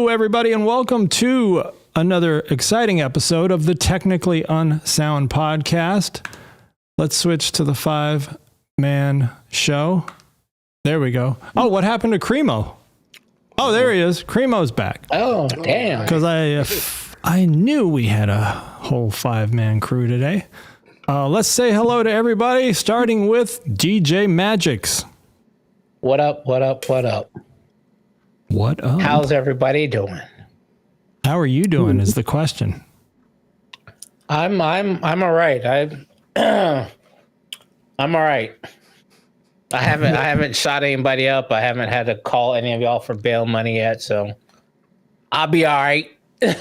Everybody, and welcome to another exciting episode of the Technically Unsound Podcast. Let's switch to the 5-man show. There we go. Oh, what happened to Cremo? Oh, there he is. Cremo's back. Oh, damn. Because I knew we had a whole 5-man crew today. Let's say hello to everybody, starting with DJ Mgyx. What up, what up, what up? What up? How's everybody doing? How are you doing is the question. I'm all right. I'm all right. I haven't shot anybody up. I haven't had to call any of y'all for bail money yet, so I'll be all right. All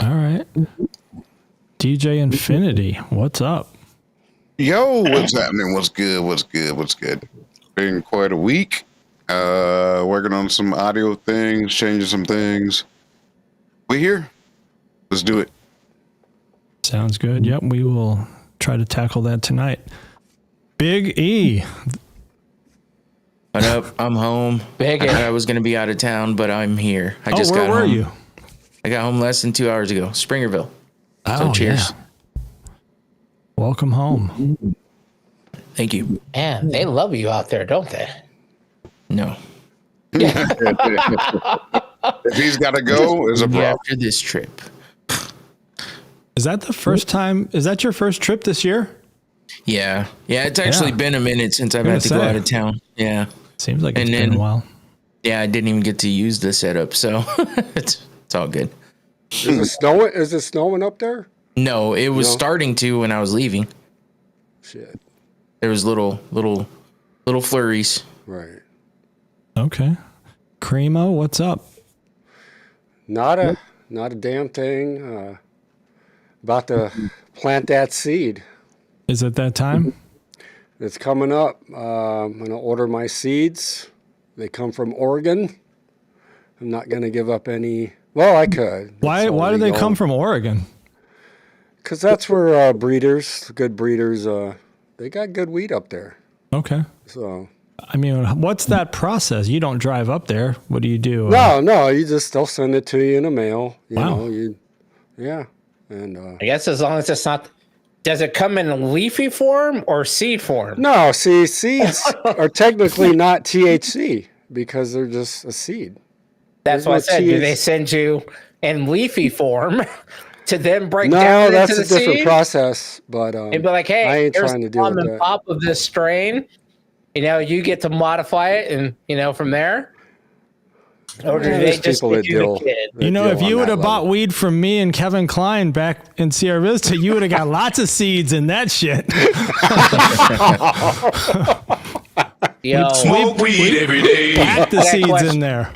right. DJ Infinity, what's up? Yo, what's happening? What's good? What's good? What's good? Been quite a week. Working on some audio things, changing some things. We here? Let's do it. Sounds good. Yep, we will try to tackle that tonight. Big E. What up? I'm home. Big E. I was going to be out of town, but I'm here. I just where got were home. you? I got home less than 2 hours ago. Springerville. Oh, so cheers. Yeah. Welcome home. Thank you. Man, they love you out there, don't they? No. If he's got to go, it's a problem. After this trip. Is that the first time? Is that your first trip this year? Yeah. Yeah, it's actually been a minute since I've had to go out of town. Yeah. Seems like it's been a while. Yeah, I didn't even get to use the setup, so it's all good. Is it snowing up there? No, it was starting to when I was leaving. Shit. There was little flurries. Right. Okay. Cremo, what's up? Not a damn thing. About to plant that seed. Is it that time? It's coming up. I'm going to order my seeds. They come from Oregon. I'm not going to give up any. Well, I could. Why do they come from Oregon? Because that's where good breeders, they got good weed up there. Okay. So. I mean, what's that process? You don't drive up there. What do you do? No, they'll send it to you in the mail. Wow. Yeah. And I guess as long as it's not. Does it come in leafy form or seed form? No, see, seeds are technically not THC because they're just a seed. That's what I said. Do they send you in leafy form to then break down No, into that's the a different seed? process. But It'd be like, hey, I ain't here's trying to the deal with mom and that. pop of this strain. You get to modify it, and from there. Or do they just give you the kid? If you would have bought weed from me and Kevin Klein back in Sierra Vista, you would have got lots of seeds in that shit. Yo, Smoke weed every day. Pack the seeds in there.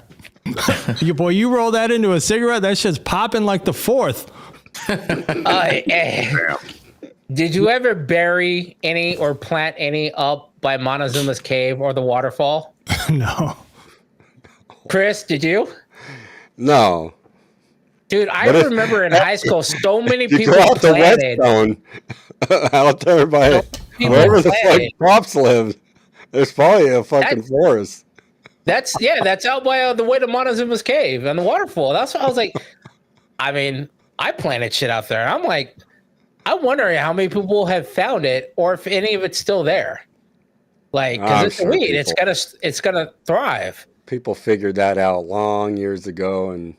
You roll that into a cigarette, that shit's popping like the fourth. Did you ever bury any or plant any up by Montezuma's Cave or the waterfall? No. Chris, did you? No. Dude, I remember in high school, so many people go out planted. The Whetstone out there by wherever the fuck cops live. There's probably a fucking forest. That's out by the way to Montezuma's Cave and the waterfall. That's what I was like. I mean, I planted shit out there. I'm like, I wonder how many people have found it or if any of it's still there. Like, because it's weed, it's gonna thrive. People figured that out long years ago, and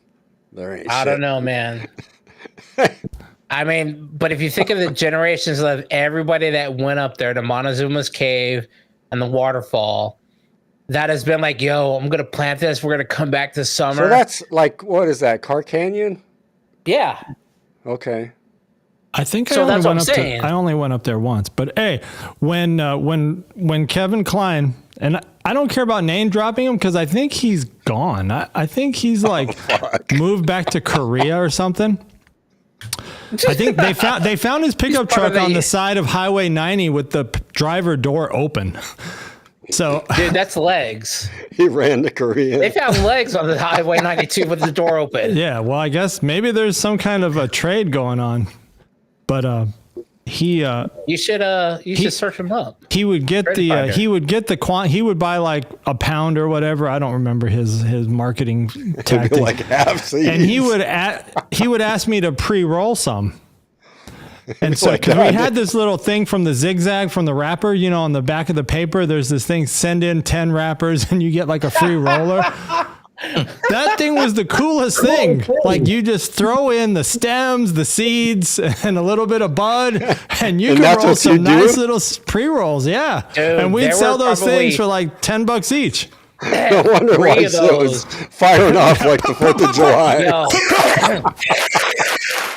there ain't. I don't know, man. I mean, but if you think of the generations of everybody that went up there to Montezuma's Cave and the waterfall, that has been like, yo, I'm gonna plant this. We're gonna come back this summer. So that's like, what is that? Car Canyon? Yeah. Okay. I think So that's what I'm saying. I only went up there once. But hey, when Kevin Klein, and I don't care about name dropping him because I think he's gone. I think he's like moved back to Korea or something. I think they found his pickup truck on the side of Highway 90 with the driver door open. So, dude, that's legs. He ran to Korea. They found legs on the Highway 92 with the door open. Yeah, well, I guess maybe there's some kind of a trade going on. But you should search him up. He would get he would buy like a pound or whatever. I don't remember his marketing tactics. Like half seeds. And he would ask me to pre-roll some. And so because we had this little thing from the zigzag from the wrapper, you know, on the back of the paper, there's this thing, send in 10 wrappers and you get like a free roller. That thing was the coolest thing. Like you just throw in the stems, the seeds, and a little bit of bud, and you can roll some nice little pre-rolls. Yeah. Dude, and we'd sell those things for like $10 each. No wonder why it was firing off like the 4th of July.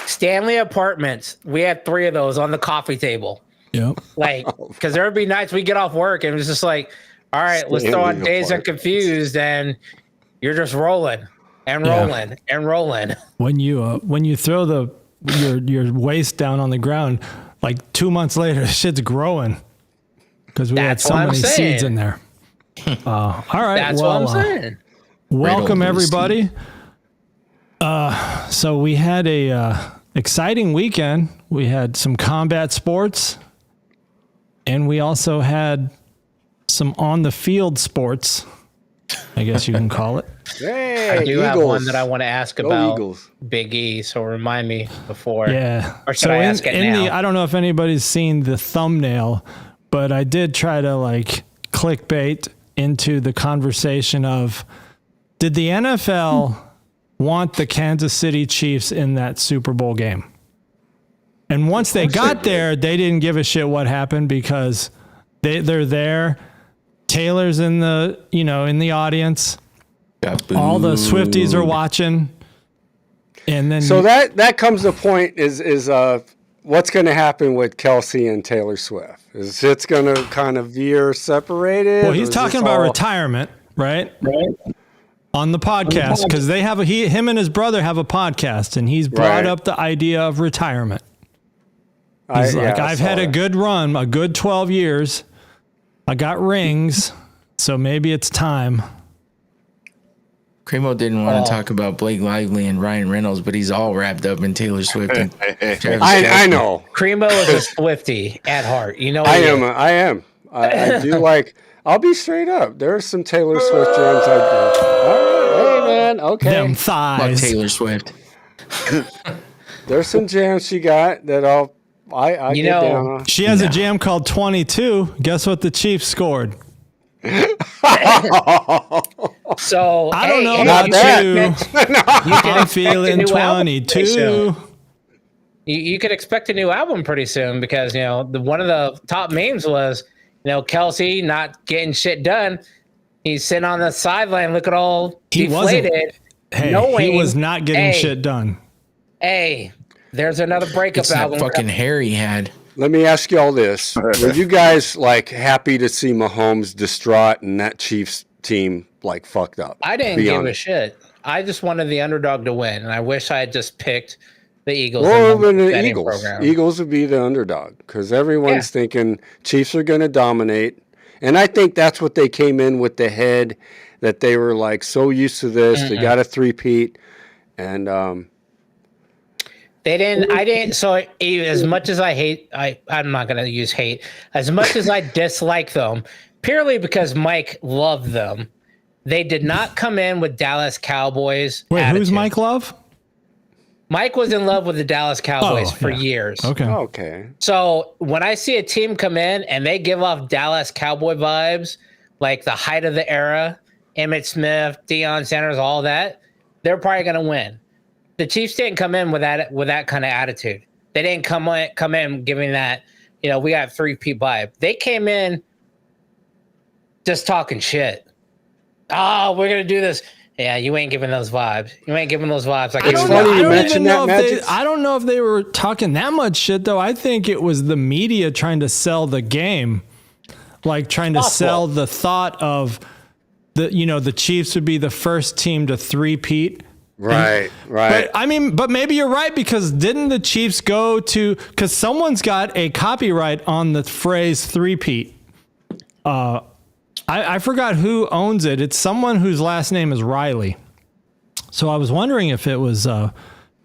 Stanley Apartments. We had 3 of those on the coffee table. Yep. Like, because there would be nights we get off work and it was just like, all right, let's throw on Dazed and Confused, and you're just rolling and rolling and rolling. When you throw your waist down on the ground, like 2 months later, shit's growing because we had so many seeds in there. All right. That's what I'm saying. Welcome everybody. So we had a exciting weekend. We had some combat sports, and we also had some on the field sports, I guess you can call it. Hey, I do have one that I want to ask about Big E, so remind me before. Yeah. Or should I ask it now? I don't know if anybody's seen the thumbnail, but I did try to like clickbait into the conversation of, did the NFL want the Kansas City Chiefs in that Super Bowl game? And once they got there, they didn't give a shit what happened because they're there. Taylor's in the audience. All the Swifties are watching. And then so that comes to point is what's going to happen with Kelsey and Taylor Swift? Is it's going to kind of veer separated? Well, he's talking about retirement, right? On the podcast, because they have him and his brother have a podcast, and he's brought up the idea of retirement. He's I've had a good run, a good 12 years. I got rings, so maybe it's time. Cremo didn't want to talk about Blake Lively and Ryan Reynolds, but he's all wrapped up in Taylor Swift. And I know. Cremo is a Swiftie at heart. You know, I am. I do like. I'll be straight up. There's some Taylor Swift jams I do. All right, hey man, okay. Them thighs. Fuck Taylor Swift. There's some jams she got that I get down on. She has a jam called 22. Guess what the Chiefs scored? So I don't know about that. I'm feeling 22. You could expect a new album pretty soon because one of the top memes was Kelsey not getting shit done. He's sitting on the sideline looking all deflated. He was not getting shit done. Hey, there's another breakup album. That fucking hair he had. Let me ask y'all this. Were you guys like happy to see Mahomes distraught and that Chiefs team like fucked up? I didn't give a shit. I just wanted the underdog to win, and I wish I had just picked the Eagles. Well, the Eagles. Eagles would be the underdog because everyone's thinking Chiefs are going to dominate. And I think that's what they came in with the head that they were like so used to this. They got a three-peat. And they didn't. I didn't. So as much as I hate, I'm not going to use hate. As much as I dislike them, purely because Mike loved them, they did not come in with Dallas Cowboys. Wait, attitude. Who's Mike Love? Mike was in love with the Dallas Cowboys for years. Okay. So when I see a team come in and they give off Dallas Cowboy vibes, like the height of the era, Emmitt Smith, Deion Sanders, all that, they're probably going to win. The Chiefs didn't come in with that kind of attitude. They didn't come in giving that, we got 3P vibe. They came in just talking shit. oh, we're gonna do this. Yeah, you ain't giving those vibes. You ain't giving those vibes. Like, it's funny you mentioned that, Mgyx. I don't know if they were talking that much shit, though. I think it was the media trying to sell the game, like trying to sell the thought of the Chiefs would be the first team to three-peat. Right. But maybe you're right, because didn't the Chiefs go to, because someone's got a copyright on the phrase three-peat. I forgot who owns it. It's someone whose last name is Riley. So I was wondering if it was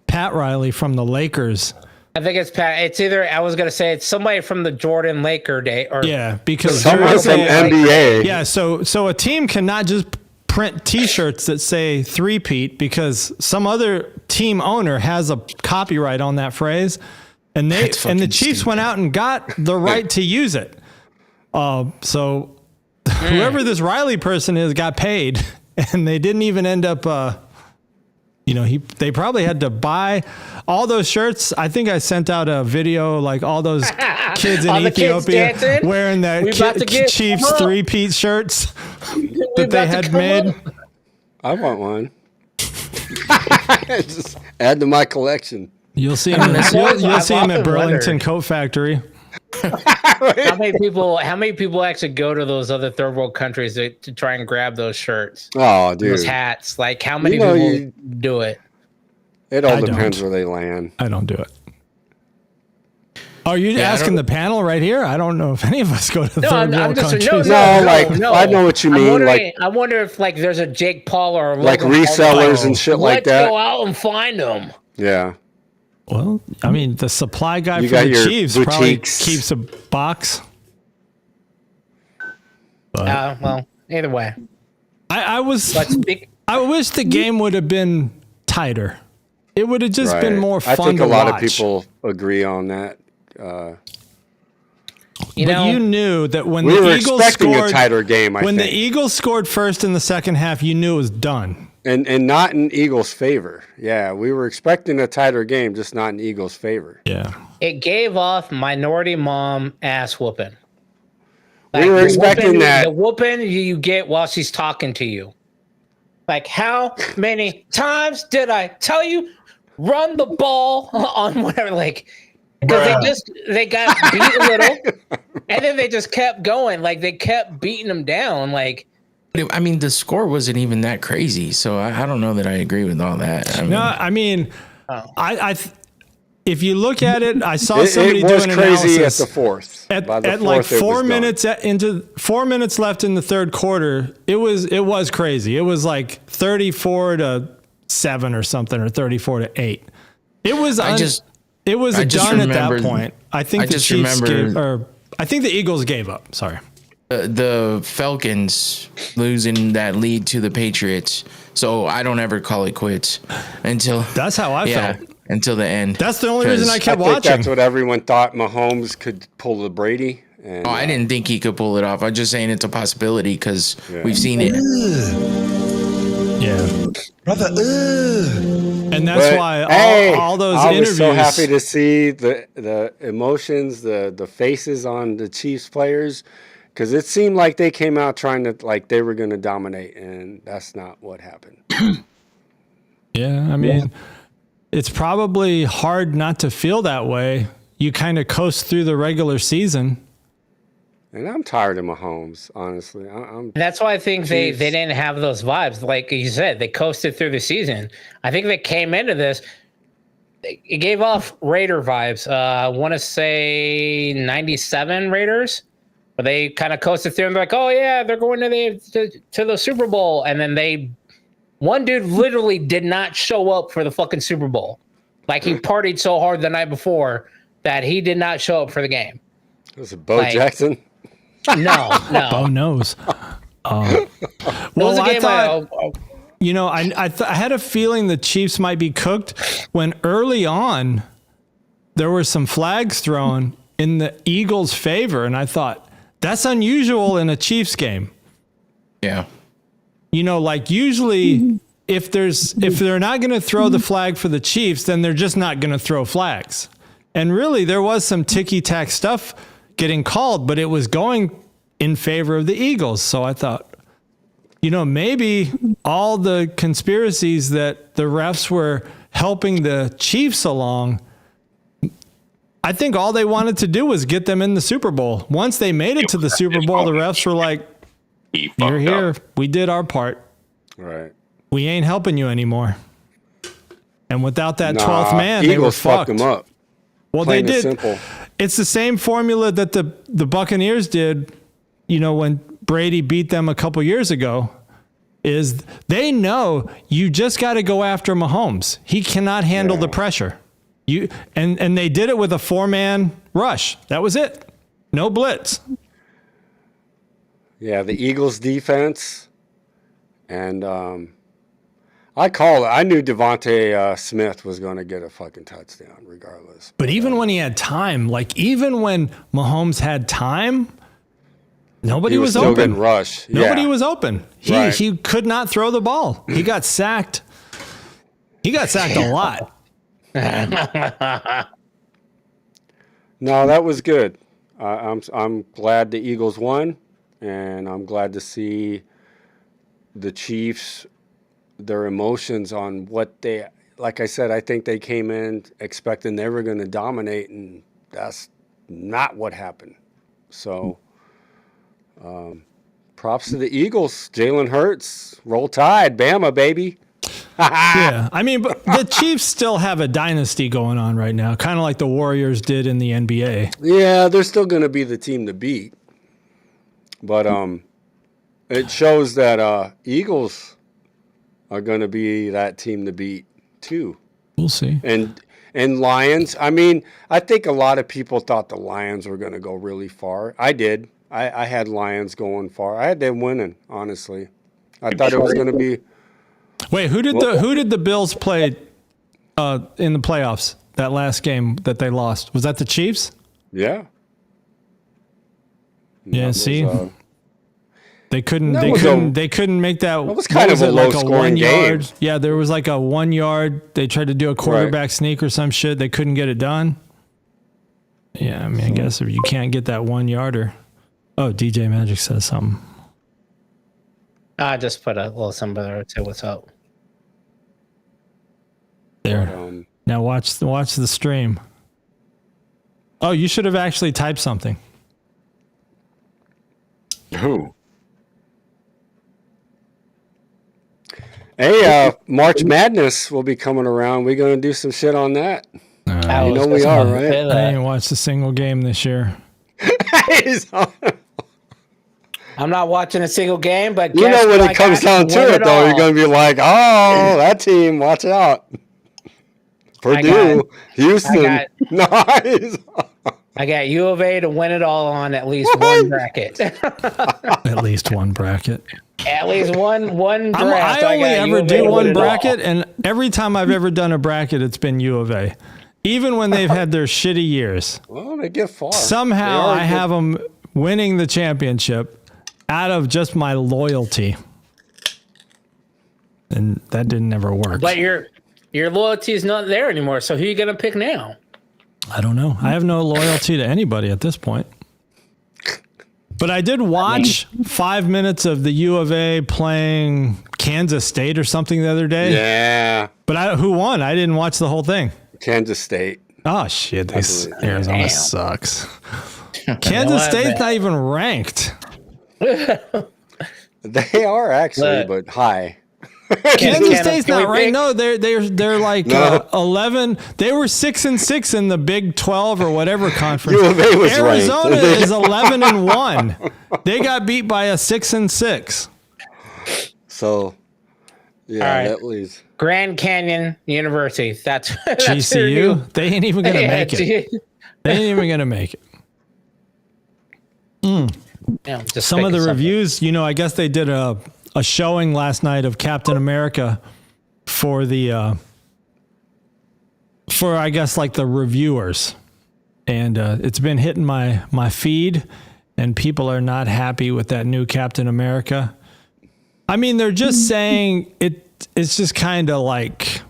Pat Riley from the Lakers. I think it's Pat. It's either, I was going to say it's somebody from the Jordan Laker day. Or because someone from NBA. Yeah, so a team cannot just print T-shirts that say three-peat, because some other team owner has a copyright on that phrase, and the Chiefs went out and got the right to use it. So whoever this Riley person is got paid, and they didn't even end up. They probably had to buy all those shirts. I think I sent out a video, like all those kids in Ethiopia wearing the Chiefs three-peat shirts that they had made. I want one. Just add to my collection. You'll see him. You'll see him at Burlington Coat Factory. How many people actually go to those other third world countries to try and grab those shirts? Oh, dude, those hats. Like, how many people do it? It all depends where they land. I don't do it. Are you asking the panel right here? I don't know if any of us go to third world countries. No, I know what you mean. I wonder if like there's a Jake Paul or like resellers and shit like that. Let's go out and find them. Yeah. Well, I mean, the supply guy for the Chiefs probably keeps a box. Well, either way. I wish the game would have been tighter. It would have just been more fun to watch. I think a lot of people agree on that. You knew that when we the were Eagles expecting scored a tighter game. When the Eagles scored first in the second half, you knew it was done. And not in Eagles' favor. Yeah, we were expecting a tighter game, just not in Eagles' favor. Yeah. It gave off minority mom ass whooping. Like, we were expecting that. The whooping you get while she's talking to you. Like, how many times did I tell you, run the ball on whatever? Like, because they got beat a little, and then they just kept going. Like, they kept beating them down. Like, I mean, the score wasn't even that crazy, so I don't know that I agree with all that. If you look at it, I saw somebody doing an analysis. It was crazy at the fourth. At like 4 minutes into 4 minutes left in the third quarter, it was crazy. It was like 34-7 or something, or 34-8. It was done at that point. I think the Chiefs I think the Eagles gave up. Sorry. The Falcons losing that lead to the Patriots, so I don't ever call it quits until that's how I felt until the end. That's the only reason I kept watching. That's what everyone thought Mahomes could pull the Brady. And, I didn't think he could pull it off. I'm just saying it's a possibility because we've seen it. Yeah, brother. And that's why all those interviews. I was so happy to see the emotions, the faces on the Chiefs players. Because it seemed like they came out trying to, like, they were going to dominate, and that's not what happened. Yeah, I mean, it's probably hard not to feel that way. You kind of coast through the regular season. And I'm tired of Mahomes, honestly. That's why I think they didn't have those vibes. Like you said, they coasted through the season. I think they came into this. It gave off Raider vibes. I want to say 97 Raiders. They kind of coasted through and they're like, oh yeah, they're going to the Super Bowl. And then one dude literally did not show up for the fucking Super Bowl. Like, he partied so hard the night before that he did not show up for the game. Was it Bo Jackson? No. Bo knows. I had a feeling the Chiefs might be cooked when early on there were some flags thrown in the Eagles' favor. And I thought, that's unusual in a Chiefs game. Yeah. Like, usually if they're not going to throw the flag for the Chiefs, then they're just not going to throw flags. And really, there was some ticky-tack stuff getting called, but it was going in favor of the Eagles. So I thought, maybe all the conspiracies that the refs were helping the Chiefs along, I think all they wanted to do was get them in the Super Bowl. Once they made it to the Super Bowl, the refs were like, you're here. We did our part. Right. We ain't helping you anymore. And without that 12th man, they were Eagles fucked fucked. them up. Well, Plain they and did. simple. It's the same formula that the Buccaneers did, when Brady beat them a couple years ago, is they know you just got to go after Mahomes. He cannot handle the pressure. And they did it with a 4-man rush. That was it. No blitz. Yeah, the Eagles defense. And I knew Devontae Smith was going to get a fucking touchdown regardless. But even when he had time, even when Mahomes had time, nobody was still open. Getting rushed. Nobody was open. Right. He could not throw the ball. He got sacked. He got sacked a lot. No, that was good. I'm glad the Eagles won, and I'm glad to see the Chiefs, their emotions on what they, like I said, I think they came in expecting they were going to dominate, and that's not what happened. So, props to the Eagles. Jalen Hurts, roll tide, Bama, baby. Yeah, but the Chiefs still have a dynasty going on right now, kind of like the Warriors did in the NBA. Yeah, they're still going to be the team to beat. But it shows that Eagles are going to be that team to beat too. We'll see. And Lions, I think a lot of people thought the Lions were going to go really far. I did. I had Lions going far. I had them winning, honestly. I thought it was going to be. Wait, who did the Bills play in the playoffs? That last game that they lost, was that the Chiefs? Yeah. Yeah. See, they couldn't make that. It was kind of a low scoring game. Yeah, there was like a 1 yard. They tried to do a quarterback sneak or some shit. They couldn't get it done. Yeah, I guess if you can't get that 1 yarder. Oh, DJ Magic says something. I just put a little something there to say what's up. There. Now watch the stream. Oh, you should have actually typed something. Who? Hey, March Madness will be coming around. We're going to do some shit on that. We are, right? I ain't watched a single game this year. I'm not watching a single game, but when it comes down to it, though, you're going to be like, oh, that team, watch out. Purdue, Houston, nice. I got U of A to win it all on at least one bracket. At least one bracket. At least one draft. I only ever do one bracket, and every time I've ever done a bracket, it's been U of A. Even when they've had their shitty years. Well, they get far. Somehow I have them winning the championship out of just my loyalty. And that didn't ever work. But your loyalty is not there anymore, so who are you going to pick now? I don't know. I have no loyalty to anybody at this point. But I did watch 5 minutes of the U of A playing Kansas State or something the other day. Yeah. But who won? I didn't watch the whole thing. Kansas State. Oh, shit. Arizona sucks. Kansas State's not even ranked. They are actually, but high. Kansas State's not right. No, they're like 11. They were 6-6 in the Big 12 or whatever conference. U of A was Arizona is 11-1. They got beat by a 6-6. So, yeah, that was Grand Canyon University. That's GCU. They ain't even gonna make it. They ain't even gonna make it. Yeah, some of the reviews, I guess they did a showing last night of Captain America for the I guess like the reviewers, and it's been hitting my feed, and people are not happy with that new Captain America. They're just saying it's just kind of like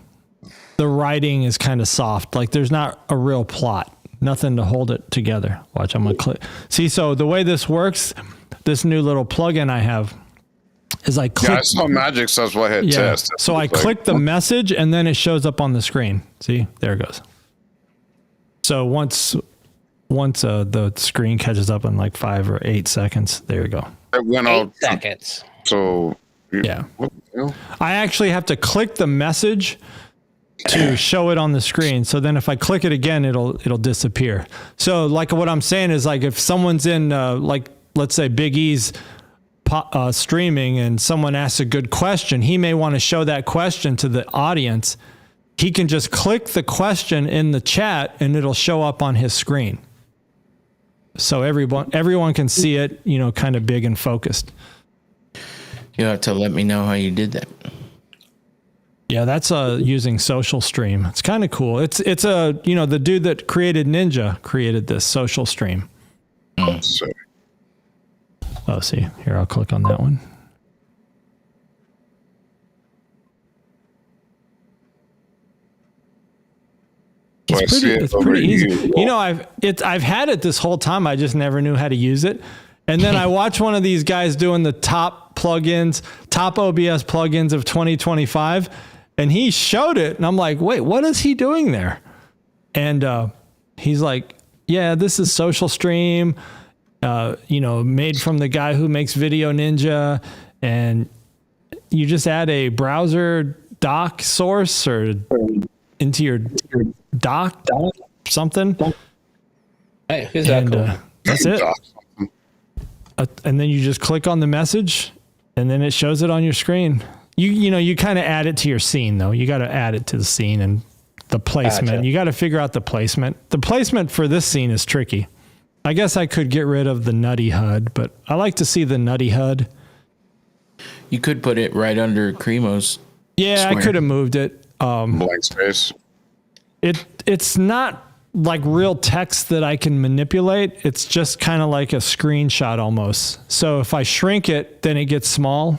the writing is kind of soft, like there's not a real plot, nothing to hold it together. Watch, I'm gonna click. See, so the way this works, this new little plugin I have, is I click. Yeah, I saw Mgyx. That's why I had test. So I click the message and then it shows up on the screen. See, there it goes. So once the screen catches up in like 5 or 8 seconds, there you go. It went 8 out. seconds. So Yeah. What the hell? I actually have to click the message to show it on the screen. So then if I click it again, it'll disappear. So like what I'm saying is like if someone's in like let's say Big E's streaming and someone asks a good question, he may want to show that question to the audience. He can just click the question in the chat and it'll show up on his screen. So everyone can see it, you know, kind of big and focused. You have to let me know how you did that. Yeah, that's using Social Stream. It's kind of cool. It's a, you know, the dude that created Ninja created this Social Stream. So, Oh, see, here, I'll click on that one. It's pretty easy. You know, I've had it this whole time. I just never knew how to use it. And then I watch one of these guys doing the top OBS plugins of 2025, and he showed it, and I'm like, wait, what is he doing there? And he's like, yeah, this is Social Stream, you know, made from the guy who makes Video Ninja, and you just add a browser doc source or into your doc something. Hey, who's that cool? That's it. And then you just click on the message and then it shows it on your screen. You know, you kind of add it to your scene though. You got to add it to the scene and the placement. Gotcha. You got to figure out the placement. The placement for this scene is tricky. I guess I could get rid of the nutty HUD, but I like to see the nutty HUD. You could put it right under Cremo's. Yeah, square. I could have moved it. blank space. It's not like real text that I can manipulate. It's just kind of like a screenshot almost. So if I shrink it, then it gets small.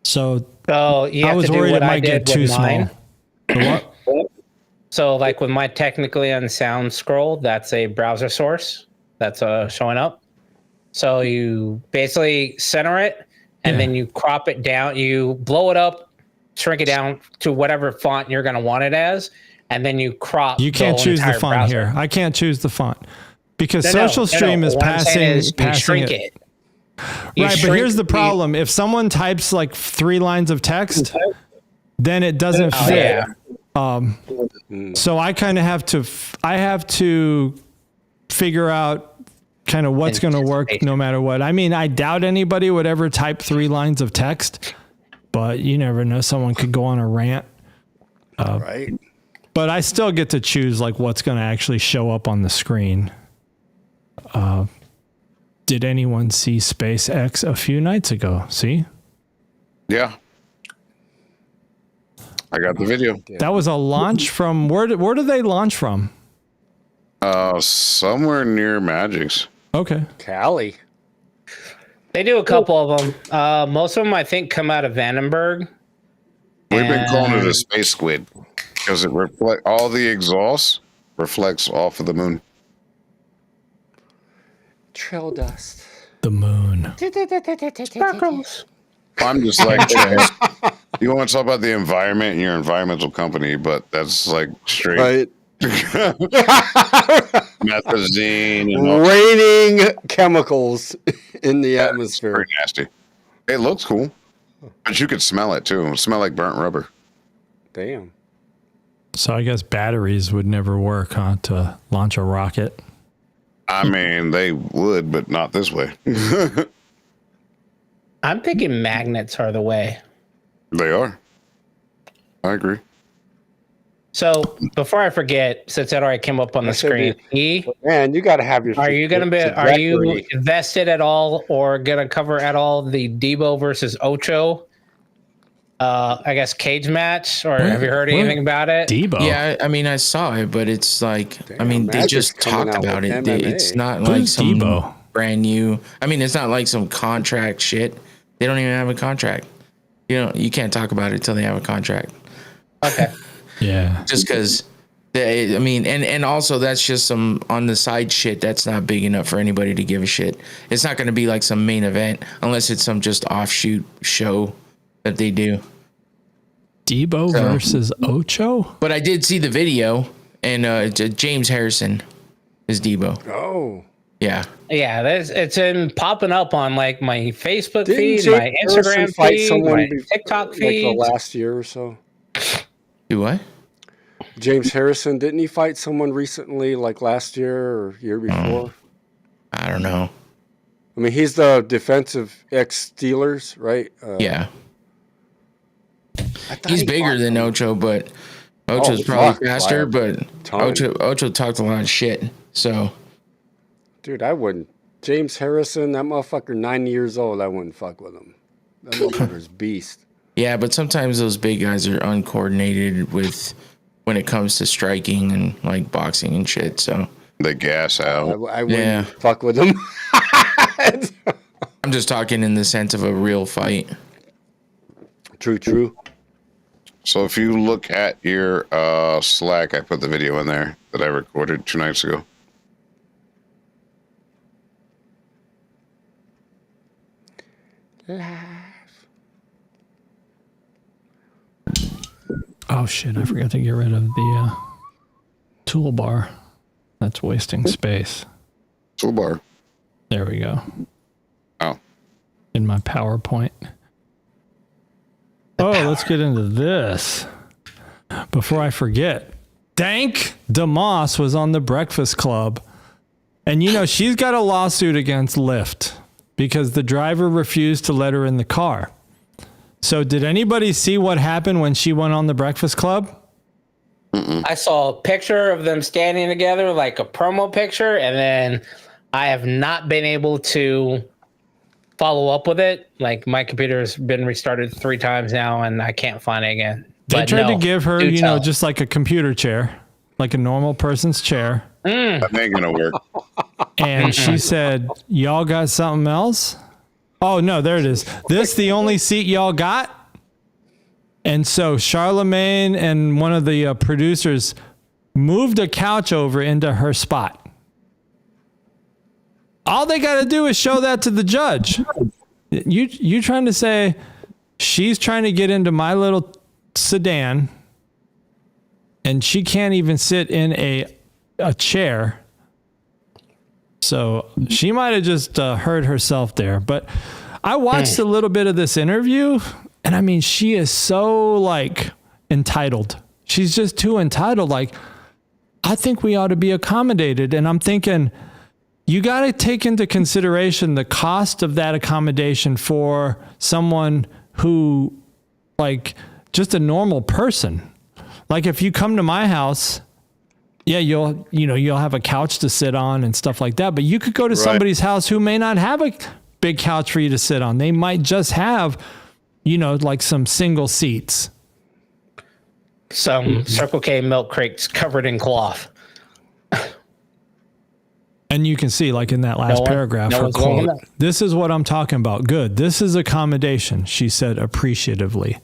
So I was worried it might get too small. What? So like with my Technically Unsound scroll, that's a browser source that's showing up. So you basically center it and then you crop it down, you blow it up, shrink it down to whatever font you're going to want it as, and then you crop. You can't choose the font browser. Here. I can't choose the font because Social Stream is passing shrink it. Right, but here's the problem. If someone types like 3 lines of text, then it doesn't fit. So I kind of have to figure out kind of what's going to work no matter what. I mean, I doubt anybody would ever type 3 lines of text, but you never know. Someone could go on a rant. Right. But I still get to choose like what's going to actually show up on the screen. Did anyone see SpaceX a few nights ago? See? Yeah. I got the video. That was a launch from where did they launch from? Somewhere near Mgyx. Okay. Cali. They do a couple of them. Most of them, I think, come out of Vandenberg. We've been calling it a space squid because it all the exhaust reflects off of the moon. Trail dust. The moon. Sparkles. I'm just like, you want to talk about the environment and your environmental company, but that's like straight. Right. Methazine and raining chemicals in the atmosphere. Pretty nasty. It looks cool, but you could smell it too. It smell like burnt rubber. Damn. So I guess batteries would never work, huh, to launch a rocket? I mean, they would, but not this way. I'm thinking magnets are the way. They are. I agree. So before I forget, since that already came up on the screen, man, you got to have your. Are you invested at all, or gonna cover at all the Debo versus Ocho? I guess cage match, or have you heard anything about it? Debo. Yeah, I mean, I saw it, but it's like, I mean, they just talked about it. It's not like some Debo? Brand new. I mean, it's not like some contract shit. They don't even have a contract. You know, you can't talk about it until they have a contract. Okay. Yeah. Just because I mean, and also that's just some on the side shit that's not big enough for anybody to give a shit. It's not going to be like some main event unless it's some just offshoot show that they do. Debo versus Ocho? But I did see the video, and James Harrison is Debo. Oh. Yeah. Yeah, it's been popping up on like my Facebook Didn't feed, my James Instagram feed, my before, TikTok feed. Like the last year or so. Do what? James Harrison, didn't he fight someone recently, like last year or year before? I don't know. I mean, he's the defensive ex-Steelers, right? Yeah. He's bigger than Ocho, but Ocho's probably faster, but Ocho talked a lot of shit, so. Dude, I wouldn't. James Harrison, that motherfucker, 90 years old, I wouldn't fuck with him. That motherfucker's beast. Yeah, but sometimes those big guys are uncoordinated with when it comes to striking and like boxing and shit, so. The gas out. I wouldn't fuck with him. I'm just talking in the sense of a real fight. True. So if you look at your Slack, I put the video in there that I recorded 2 nights ago. Oh shit, I forgot to get rid of the toolbar. That's wasting space. Toolbar. There we go. Oh. In my PowerPoint. Oh, let's get into this. Before I forget, Dank DeMoss was on the Breakfast Club. And you know, she's got a lawsuit against Lyft because the driver refused to let her in the car. So did anybody see what happened when she went on the Breakfast Club? I saw a picture of them standing together, like a promo picture, and then I have not been able to follow up with it. Like my computer's been restarted 3 times now, and I can't find it again. They tried to give her, just like a computer chair, like a normal person's chair. That ain't gonna work. And she said, "Y'all got something else?" Oh, no, there it is. This the only seat y'all got? And so Charlemagne and one of the producers moved a couch over into her spot. All they got to do is show that to the judge. You trying to say she's trying to get into my little sedan and she can't even sit in a chair. So she might have just hurt herself there. But I watched a little bit of this interview, and I mean, she is so like entitled. She's just too entitled. Like, I think we ought to be accommodated. And I'm thinking, you got to take into consideration the cost of that accommodation for someone who, like, just a normal person. Like, if you come to my house, yeah, you'll have a couch to sit on and stuff like that. But you could go to somebody's house who may not have a big couch for you to sit on. They might just have, like some single seats. Some Circle K milk crates covered in cloth. And you can see, like in that last paragraph, her quote, "This is what I'm talking about. Good. This is accommodation," she said appreciatively.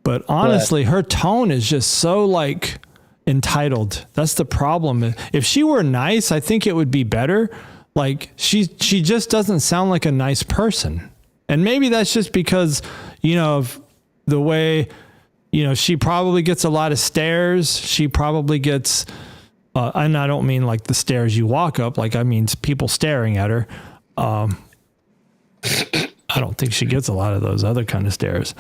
But honestly, her tone is just so like entitled. That's the problem. If she were nice, I think it would be better. Like she just doesn't sound like a nice person. And maybe that's just because, of the way, she probably gets a lot of stares. She probably gets, and I don't mean like the stairs you walk up, like I mean people staring at her. I don't think she gets a lot of those other kind of stares.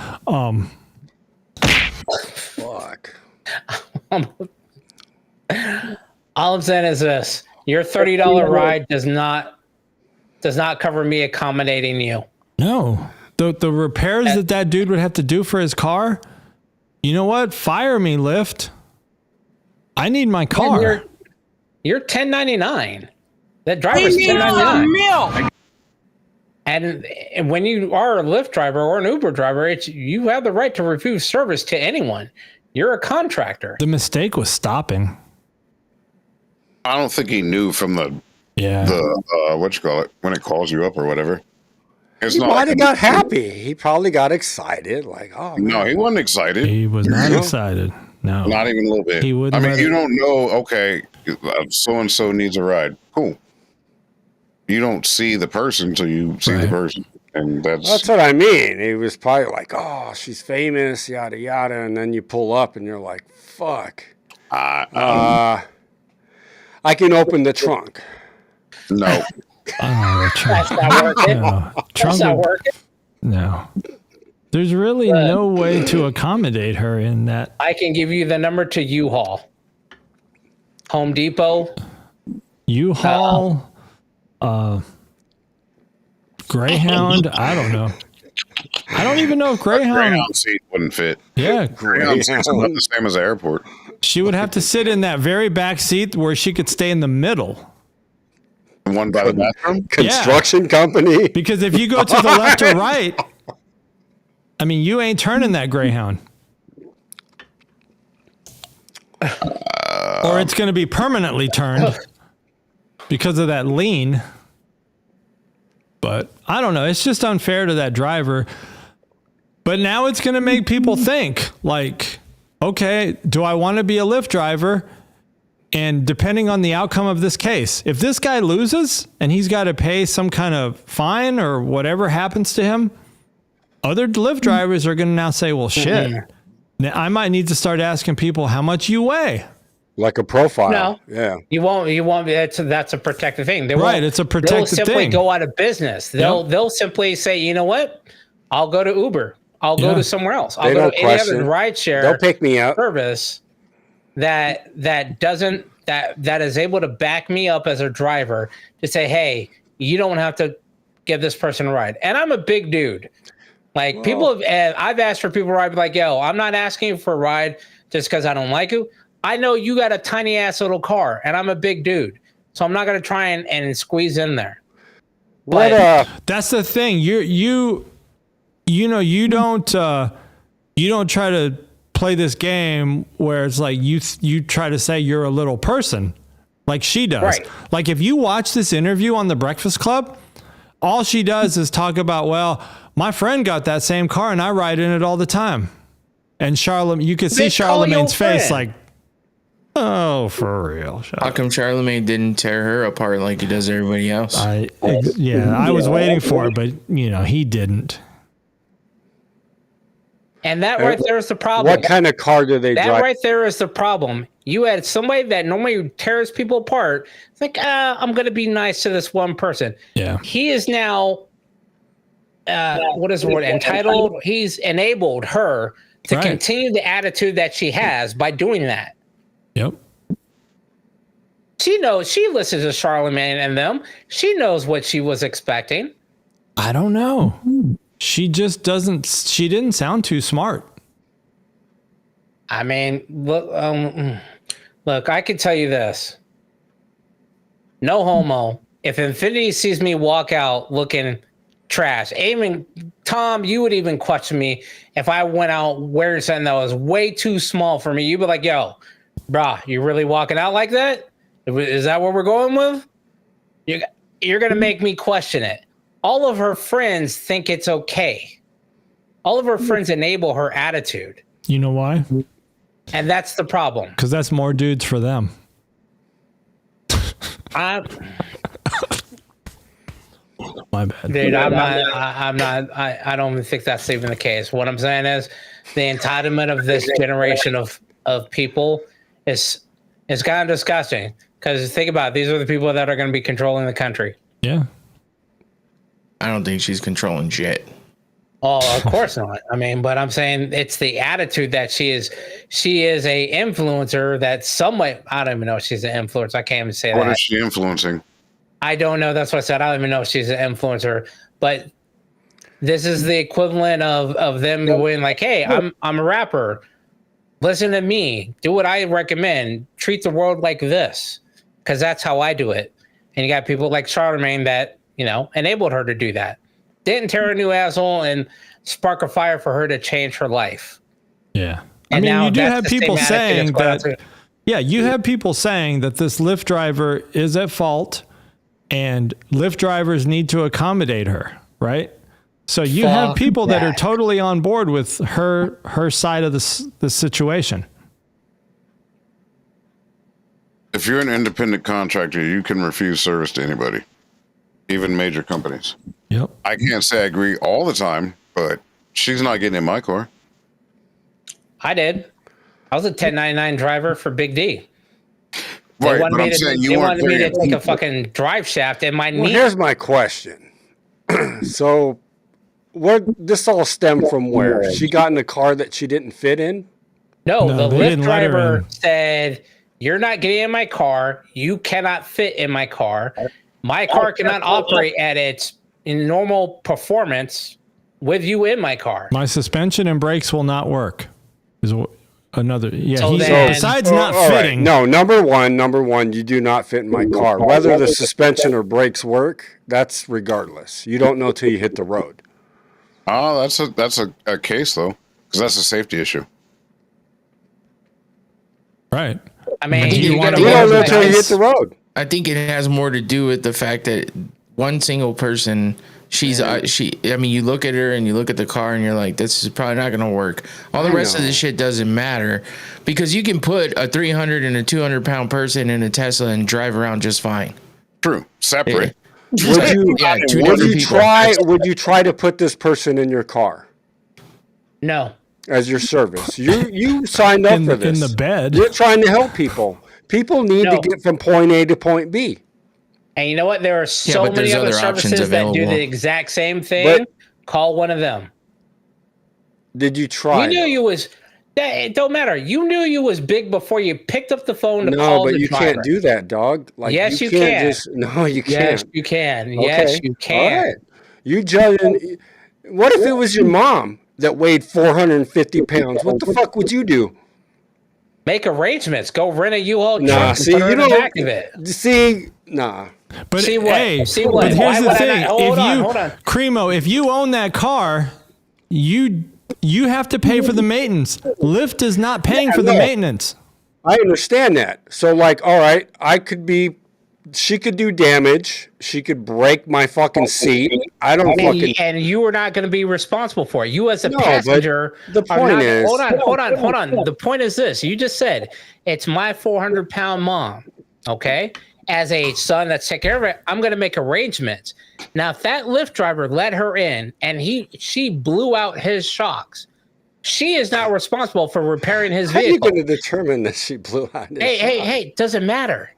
Fuck. All I'm saying is this: your $30 ride does not cover me accommodating you. No, the repairs that dude would have to do for his car. You know what? Fire me, Lyft. I need my car. You're 1099. That driver's 1099. And when you are a Lyft driver or an Uber driver, you have the right to refuse service to anyone. You're a contractor. The mistake was stopping. I don't think he knew from the what you call it when it calls you up or whatever. He might have got happy. He probably got excited. Like, oh, no, he wasn't excited. He was not excited. No. Not even a little bit. He wouldn't I mean, let you it- don't know, okay, so-and-so needs a ride. Cool. You don't see the person until you see the Right. person. And that's what I mean. He was probably like, oh, she's famous, yada, yada. And then you pull up and you're like, fuck. I can open the trunk. no. Oh, That's not working. no. That's not working. No. There's really no way to accommodate her in that. I can give you the number to U-Haul. Home Depot. U-Haul, Greyhound. I don't know. I don't even know if Greyhound. Greyhound seat wouldn't fit. Yeah, Greyhound seat's about the same as the airport. she would have to sit in that very back seat where she could stay in the middle. The one by the bathroom? Construction company. Because if you go to the left or right, I mean, you ain't turning that Greyhound. Or it's going to be permanently turned because of that lean. But I don't know. It's just unfair to that driver. But now it's going to make people think like, okay, do I want to be a Lyft driver? And depending on the outcome of this case, if this guy loses and he's got to pay some kind of fine or whatever happens to him, other Lyft drivers are going to now say, well, shit, now I might need to start asking people how much you weigh. Like a profile. No. Yeah. You won't. That's a protected thing. They Right, won't- it's a protected They'll simply thing. go out of business. They'll simply say, you know what? I'll go to Uber. I'll go to somewhere else. I'll They go don't to any other question. rideshare They'll pick me up. service that is able to back me up as a driver to say, hey, you don't have to give this person a ride. And I'm a big dude. Like people have, and I've asked for people to ride, like, yo, I'm not asking you for a ride just because I don't like you. I know you got a tiny ass little car and I'm a big dude. So I'm not going to try and squeeze in there. But That's the thing. You don't try to play this game where it's like you try to say you're a little person like she does. Right. Like if you watch this interview on the Breakfast Club, all she does is talk about, well, my friend got that same car and I ride in it all the time. And you could see Charlamagne's face like, oh, for real. How come Charlamagne didn't tear her apart like he does everybody else? I was waiting for it, but he didn't. And that right there is the problem. What kind of car do they That drive? right there is the problem. You had somebody that normally tears people apart. It's like, I'm going to be nice to this one person. Yeah. He is now, what is the word? Entitled. He's enabled her to continue the attitude that she has by doing that. Yep. She knows. She listens to Charlamagne and them. She knows what she was expecting. I don't know. She just doesn't. She didn't sound too smart. I mean, look, I can tell you this. No homo. If Infinity sees me walk out looking trash, even Tom, you would even question me if I went out wearing something that was way too small for me. You'd be like, yo, brah, you really walking out like that? Is that what we're going with? You're going to make me question it. All of her friends think it's okay. All of her friends enable her attitude. You know why? And that's the problem. Because that's more dudes for them. My bad. Dude, I don't even think that's even the case. What I'm saying is the entitlement of this generation of people is kind of disgusting. Because think about it, these are the people that are going to be controlling the country. Yeah. I don't think she's controlling shit. Oh, of course not. I mean, but I'm saying it's the attitude that she is a influencer that somewhat, I don't even know if she's an influencer. I can't even say that. What is she influencing? I don't know. That's what I said. I don't even know if she's an influencer, but this is the equivalent of them going like, hey, I'm a rapper. Listen to me. Do what I recommend. Treat the world like this, because that's how I do it. And you got people like Charlamagne that, enabled her to do that. Didn't tear a new asshole and spark a fire for her to change her life. Yeah. And I mean, now you do that's have the same people attitude saying that's going out that. to- Yeah, you have people saying that this Lyft driver is at fault and Lyft drivers need to accommodate her, right? So you have people that are totally on board with her side of the situation. If you're an independent contractor, you can refuse service to anybody, even major companies. Yep. I can't say I agree all the time, but she's not getting in my car. I did. I was a 1099 driver for Big D. Right, but I'm saying you weren't wanted me to take a fucking drive shaft in my knee. Here's my question. So, where this all stemmed from? Where she got in a car that she didn't fit in? No, the they Lyft didn't let her driver in. said, "You're not getting in my car. You cannot fit in my car. My car cannot operate at its normal performance with you in my car." My suspension and brakes will not work. Is another. Yeah. So He's, then- besides not All right. fitting. No, number one, you do not fit in my car. Whether the suspension or brakes work, that's regardless. You don't know till you hit the road. Oh, that's a case though, because that's a safety issue. Right. I mean, Do you you want gotta to You don't know work till you with hit the road. I think it has more to do with the fact that one single person, I mean, you look at her and you look at the car and you're like, this is probably not going to work. All the rest of this shit doesn't matter because you can put a 300 and a 200 pound person in a Tesla and drive around just fine. True. Separate. Would you try to put this person in your car No. as your service? You signed up for this. In the bed. You're trying to help people. People need to get from point A to point B. And you know what? There are so but many there's other other options services that do available. the exact same thing. But- Call one of them. Did you try? You knew you was. It don't matter. You knew you was big before you picked up the phone to No, call but the you driver. can't do that, dog. Like, Yes, you can't can. Just, no, you Yes, can't. you can. Okay. Yes, you can. All right. You judging. What if it was your mom that weighed 450 pounds? What the fuck would you do? Make arrangements. Go rent a U-Haul truck Nah, and see, put her you in the don't. back of it. See, nah. But See what? hey, See what? but Why here's the would I thing: not- hold on, if hold on. Cremo, if you own that car, you have to pay for the maintenance. Lyft is not paying for the no. maintenance. I understand that. So, like, all right, she could do damage. She could break my fucking seat. I don't fucking. And you are not going to be responsible for it. You as a No, but passenger. the are point not- is- hold on. The point is this: you just said it's my 400-pound mom. Okay, as a son that's taking care of it, I'm going to make arrangements. Now, if that Lyft driver let her in and she blew out his shocks, she is not responsible for repairing his How are you vehicle. going to determine that she blew out? his shot? Hey! Doesn't matter.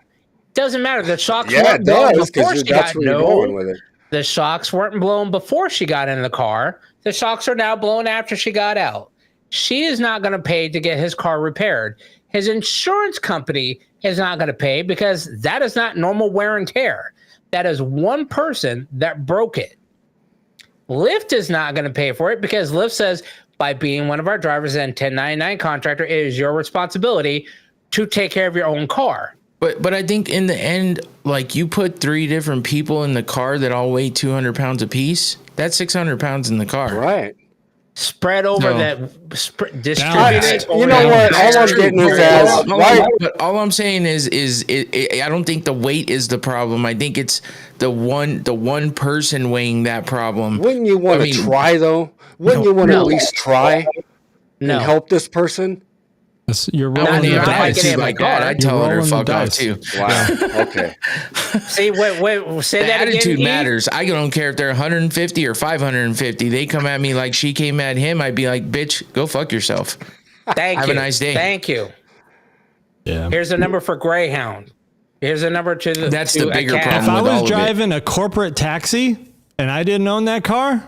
Doesn't matter. The shocks Yeah, weren't it blown does before because she that's got where you're going with it. The shocks weren't blown before she got in the car. The shocks are now blown after she got out. She is not going to pay to get his car repaired. His insurance company is not going to pay because that is not normal wear and tear. That is one person that broke it. Lyft is not going to pay for it because Lyft says by being one of our drivers and 1099 contractor, it is your responsibility to take care of your own car. But I think in the end, like you put 3 different people in the car that all weigh 200 pounds apiece. That's 600 pounds in the car. Right. Spread over No. that, distributed. You know what? All I'm getting is as right. But all I'm saying is I don't think the weight is the problem. I think it's the one person weighing that problem. Wouldn't you want to try though? Wouldn't you want to at least try and help this person? You're Not rolling the if I dice. get in my car. I tell her to rolling the fuck off dice. too. Wow. Okay. See, wait, say The that attitude again. E? matters. I don't care if they're 150 or 550. They come at me like she came at him. I'd be like, bitch, go fuck yourself. Thank Have you. a nice day. Thank you. Yeah. Here's a number for Greyhound. Here's a number to the. That's to the a bigger cab. If problem. I with all was of it. driving a corporate taxi and I didn't own that car,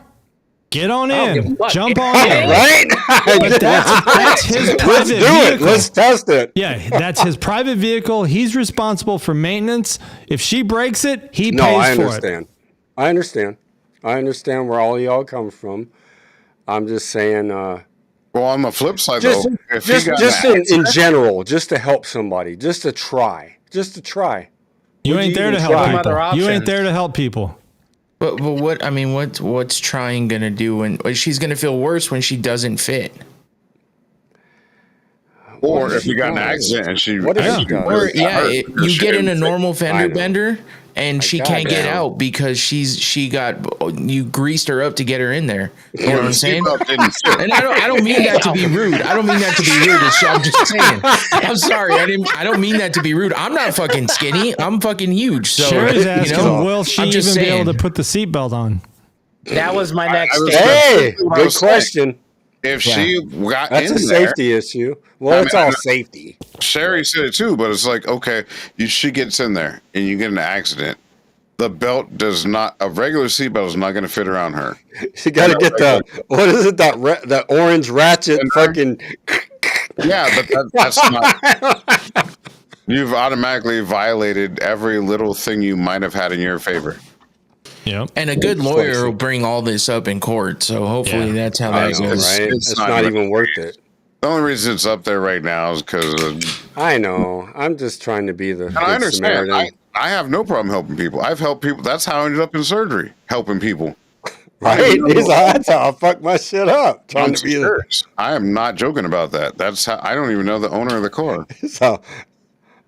get on don't give a in, fuck. jump on in. Right? But that's his Let's private do it. vehicle. Let's test it. Yeah, that's his private vehicle. He's responsible for maintenance. If she breaks it, he No, pays I for it. understand. I understand where all y'all come from. I'm just saying, Well, on the flip side, just though, if he got in general, just to help somebody, just to try. You Would ain't you there to even help try? Some other people. You ain't options. there to help people. But what I mean, what's trying gonna do when she's gonna feel worse when she doesn't fit? Or if you got an accident and she, what if she got Or hurt? you get in a normal fender know. bender and she can't get goddamn. out because you greased her up to get her in there. You know what I'm saying? And I don't mean that to be rude. I don't mean that to be rude. I'm just saying. I'm sorry. I don't mean that to be rude. I'm not fucking skinny. I'm fucking huge. So Sherry's asking, will she I'm even just be able saying. to put the seatbelt on? That was my next I was- statement. Hey, what I good was saying. question. If she got That's in a there, safety issue. Well, it's all safety. Sherry said it too, but it's like, okay, she gets in there and you get in an accident. The belt does not, a regular seatbelt is not going to fit around her. You got to get what is it? That orange ratchet fucking. Yeah, but that's not. You've automatically violated every little thing you might have had in your favor. Yep. And a good lawyer will bring all this up in court. So hopefully that's how that know, goes. right? It's not even worth it. The only reason it's up there right now is because I know. I'm just trying to be the I good understand. Samaritan. I have no problem helping people. I've helped people. That's how I ended up in surgery, helping people. Right? That's how I fucked my shit up. Trying to be the. I am not joking about that. That's how I don't even know the owner of the car. So,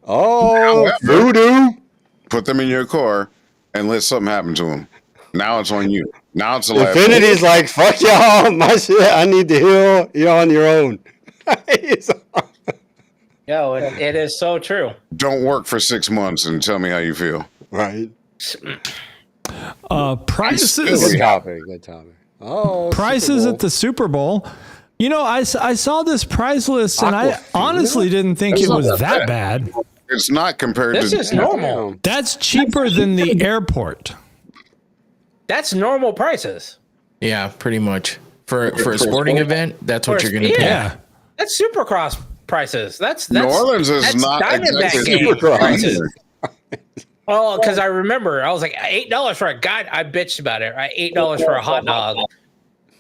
However, voodoo. Put them in your car and let something happen to them. Now it's on you. Now it's a life. Infinity's like, fuck y'all, my shit. I need to heal. You're on your own. Yo, it is so true. Don't work for 6 months and tell me how you feel. Right. Prices. Good topic. Oh, Prices at the Super Bowl. You know, I saw this price list and I honestly didn't think it was that bad. It's not compared This to. is normal. That's cheaper than the airport. That's normal prices. Yeah, pretty much. For a sporting event, that's what you're going to pay. Yeah. That's Supercross prices. That's New Orleans is that's not Diamondback exactly game Supercross. prices. Oh, because I remember I was like $8 for a guy. I bitched about it. Right, $8 for a hot dog.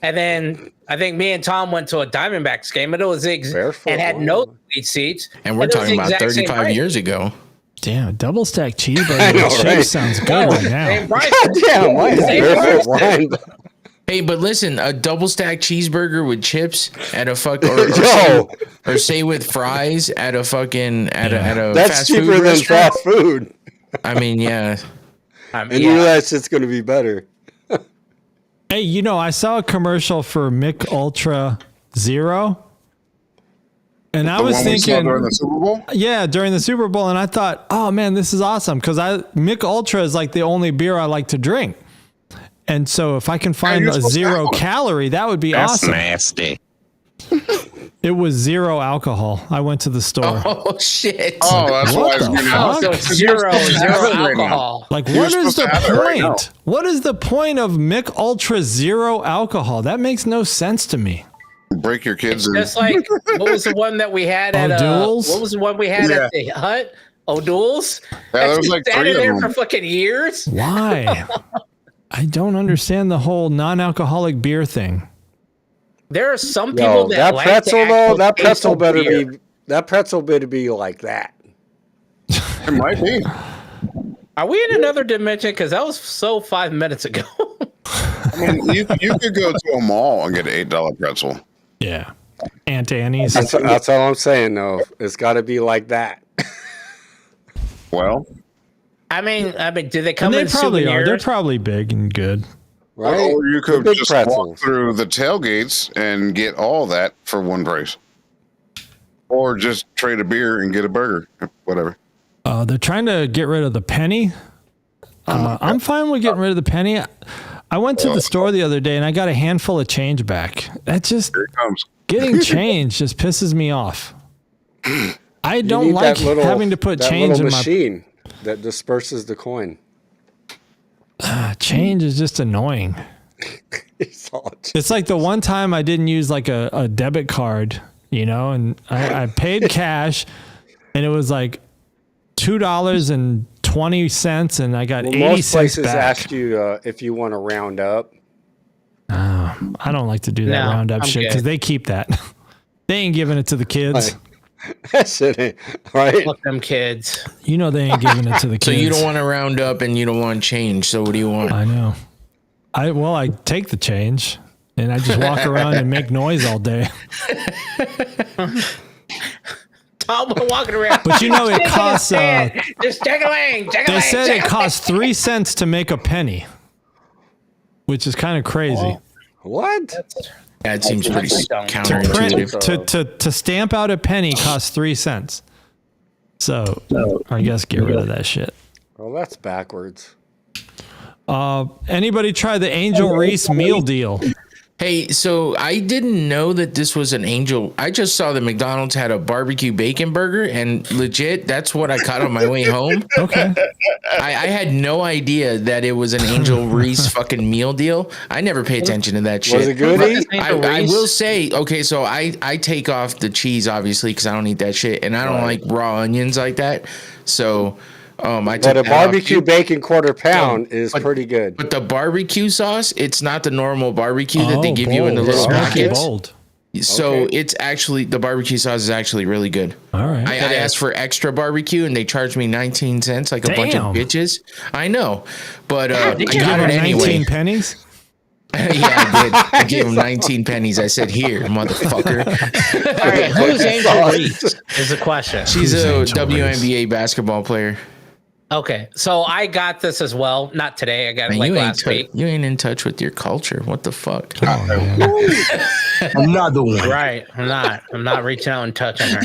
And then I think me and Tom went to a Diamondbacks game, and it was and had no seat seats. And we're it was talking the about exact same 35 price. years ago. Damn, double stack cheeseburger I know, with chips right? sounds good No, right same now. price. Damn, why is Same barefoot price. wine? Hey, but listen, a double stacked cheeseburger with chips at a fuck or say with fries at a fucking at a That's fast cheaper food than restaurant. fast food. I mean, yeah. And you realize it's going to be better. Hey, you know, I saw a commercial for Mick Ultra Zero. And I was one we saw thinking, during the Super Bowl? yeah, during the Super Bowl, and I thought, oh man, this is awesome because Mick Ultra is like the only beer I like to drink, and so if I can find you're a supposed to have 0 one. calorie, that would be That's awesome. nasty. It was 0 alcohol. I went to the store. Oh shit. Oh, that's What why it's the getting fuck? out. So it's zero alcohol. Like, You're what is supposed to the have it right now. point? What is the point of Mick Ultra 0 alcohol? That makes no sense to me. Break your kids in. Just like what was the one that we had at O'Doul's? what was the one we had at the hut? O'Doul's? Yeah, there was like Sat 3 in of there them. for fucking years. Why? I don't understand the whole non-alcoholic beer thing. There are some people Yo, that that like pretzel the though, actual that taste pretzel of better beer. be like that. It might be. Are we in another dimension? Because that was so 5 minutes ago. I mean, you could go to a mall and get an $8 pretzel. Yeah. Aunt Annie's. That's all I'm saying though. It's got to be like that. Well, I mean, do they come And they in probably are. souvenirs? They're probably big and good. Right? or you could Big just pretzels. walk through the tailgates and get all that for one price. Or just trade a beer and get a burger, whatever. They're trying to get rid of the penny. I'm fine with getting rid of the penny. I went to the store the other day and I got a handful of change back. That just Here it comes. getting change just pisses me off. I You don't need like that little- having to put that change little in my machine that disperses the coin. change is just annoying. It's all It's like the one time I didn't use like a debit card, you know, and I paid cash and it was like $2.20 and I got 80 most cents places back. ask you if you want to round up. I don't like to do that No, roundup I'm shit good. because they keep that. They ain't giving it to the kids. That shit ain't right. Fuck them kids. You know they ain't giving it to the kids. So you don't want to round up and you don't want change. So what do you want? I know. I take the change and I just walk around and make noise all day. top walking around. But you know, it costs. Just jack-a-lang. They said it costs 3 cents to make a penny, which is kind of crazy. What? That seems pretty counterintuitive. To stamp out a penny costs 3 cents. So I guess get rid of that shit. Well, that's backwards. Anybody try the Angel Reese meal deal? Hey, so I didn't know that this was an Angel. I just saw that McDonald's had a barbecue bacon burger, and legit, that's what I caught on my way home. Okay. I had no idea that it was an Angel Reese fucking meal deal. I never pay attention to that shit. Was it good? I will say, okay, so I take off the cheese, obviously, because I don't eat that shit, and I don't like raw onions like that. So... but a barbecue bacon quarter pound is pretty good. But the barbecue sauce, it's not the normal barbecue that they give you in the little packets. So it's actually, the barbecue sauce is actually really good. All right. I asked for extra barbecue and they charged me 19 cents like a bunch of bitches. I know. But I got it anyway. 19 pennies? Yeah, I did. I gave him 19 pennies. I said, here, motherfucker. All right, who's Angel Reese is the question. She's a WNBA basketball player. Okay, so I got this as well. Not today. I got it last week. You ain't in touch with your culture. What the fuck? Another one. Right. I'm not reaching out and touching her.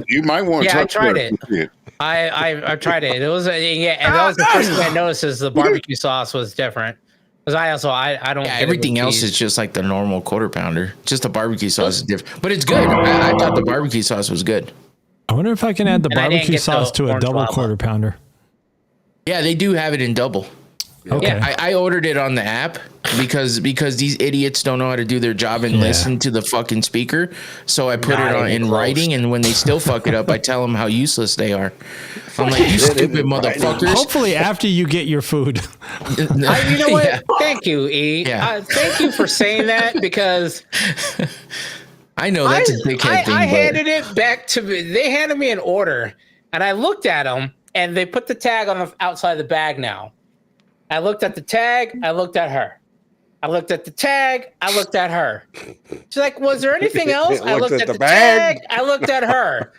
You might want to. Yeah, I tried it. I tried it. It was and that was the first thing I noticed is the barbecue sauce was different. Because I don't. Yeah, everything else is just like the normal quarter pounder. Just the barbecue sauce is different, but it's good. I thought the barbecue sauce was good. I wonder if I can add the barbecue sauce to a double quarter pounder. Yeah, they do have it in double. Okay. Yeah, I ordered it on the app because these idiots don't know how to do their job and listen to the fucking speaker. So I put it on in writing, and when they still fuck it up, I tell them how useless they are. I'm like, you stupid motherfuckers. Hopefully after you get your food. you know what? Yeah. Thank you, E. Yeah. Thank you for saying that because I know that's a dickhead thing. I handed it back to me. They handed me an order, and I looked at them, and they put the tag on the outside of the bag now. I looked at the tag. I looked at her. I looked at the tag. I looked at her. She's like, was there anything else? I looked at the tag. I looked at her.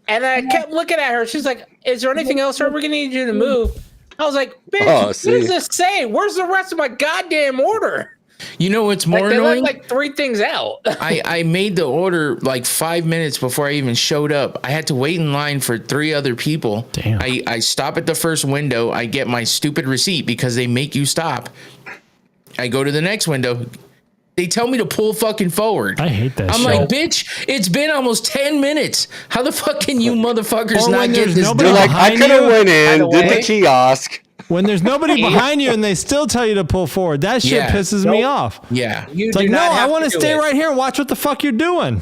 And I kept looking at her. She's like, is there anything else, sir? We're going to need you to move. I was like, bitch, what does this say? Where's the rest of my goddamn order? You know what's more they annoying? left like 3 things out. I made the order like 5 minutes before I even showed up. I had to wait in line for 3 other people. Damn. I stop at the first window. I get my stupid receipt because they make you stop. I go to the next window. They tell me to pull fucking forward. I hate that I'm like, bitch, it's been almost 10 minutes. How the fuck can you motherfuckers not get this done? They're like, I could have went in, did the kiosk. When there's nobody behind you and they still tell you to pull forward, that shit pisses me off. Yeah. It's like, no, I want to stay right here and watch what the fuck you're doing.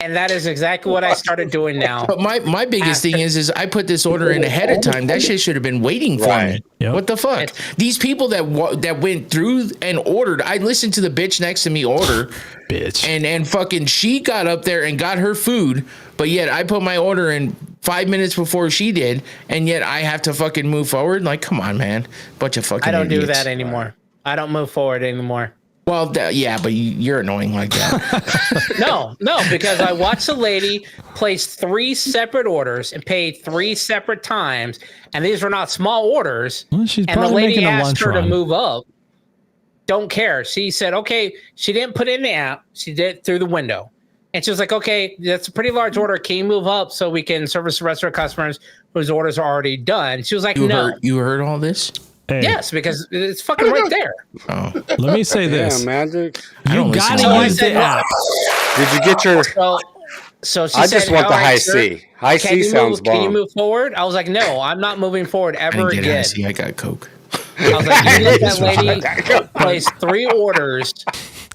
And that is exactly what I started doing now. But my biggest thing is I put this order in ahead of time. That shit should have been waiting for me. Yep. What the fuck? These people that went through and ordered, I listened to the bitch next to me order. Bitch. And fucking she got up there and got her food, but yet I put my order in 5 minutes before she did, and yet I have to fucking move forward. Like, come on, man. Bunch of fucking I don't idiots. do that anymore. I don't move forward anymore. Well, yeah, but you're annoying like that. No, because I watched a lady place 3 separate orders and paid 3 separate times, and these were not small orders. Well, she's and the lady asked her to run. move up. Don't care. She said, okay, she didn't put it in the app. She did it through the window. And she was like, okay, that's a pretty large order. Can you move up so we can service the rest of our customers whose orders are already done? She was like, no. You heard all this? Hey, Yes, because it's fucking right there. Oh. let me say this. Yeah, Magic. You gotta use the app. Did you get your... So she I said, just want the "All right, high sir, C. High C sounds bomb. Can you move forward? I was like, no, I'm not moving forward ever again. I got Coke. I was like, you let that lady place 3 orders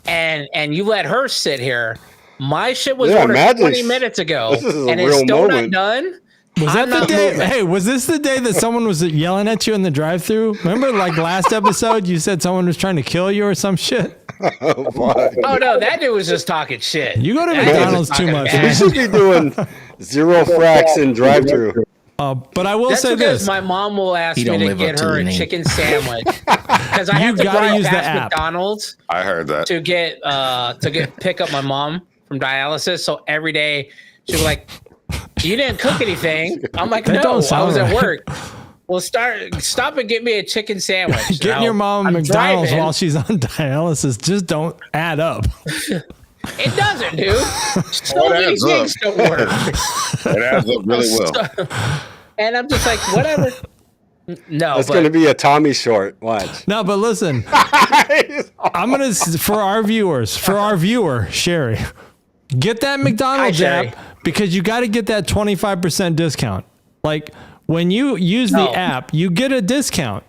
and you let her sit here. My shit was ordered 20 minutes ago and it's still not done. Was that the day? Hey, was this the day that someone was yelling at you in the drive-thru? Remember, like last episode, you said someone was trying to kill you or some shit. Oh no, that dude was just talking shit. You go to McDonald's too much. We should be doing 0 fracks in drive-thru. But I will That's say because this: my mom will ask me to get her a chicken sandwich because I have to gotta drive use the past app. McDonald's. I heard that. to pick up my mom from dialysis. So every day she was like, "You didn't cook anything." I'm like, That "No, don't I sound was right. at work." Well, stop and get me a chicken sandwich. Getting Now, your mom I'm McDonald's driving. while she's on dialysis just don't add up. It doesn't, dude. So It many adds up. things don't work. It adds up really well. And I'm just like, whatever. No, That's but going to be a Tommy short. Watch. No, but listen, I'm going to, for our viewer, Sherry, get that McDonald's Sherry. app because you got to get that 25% discount. Like when you use the No. app, you get a discount.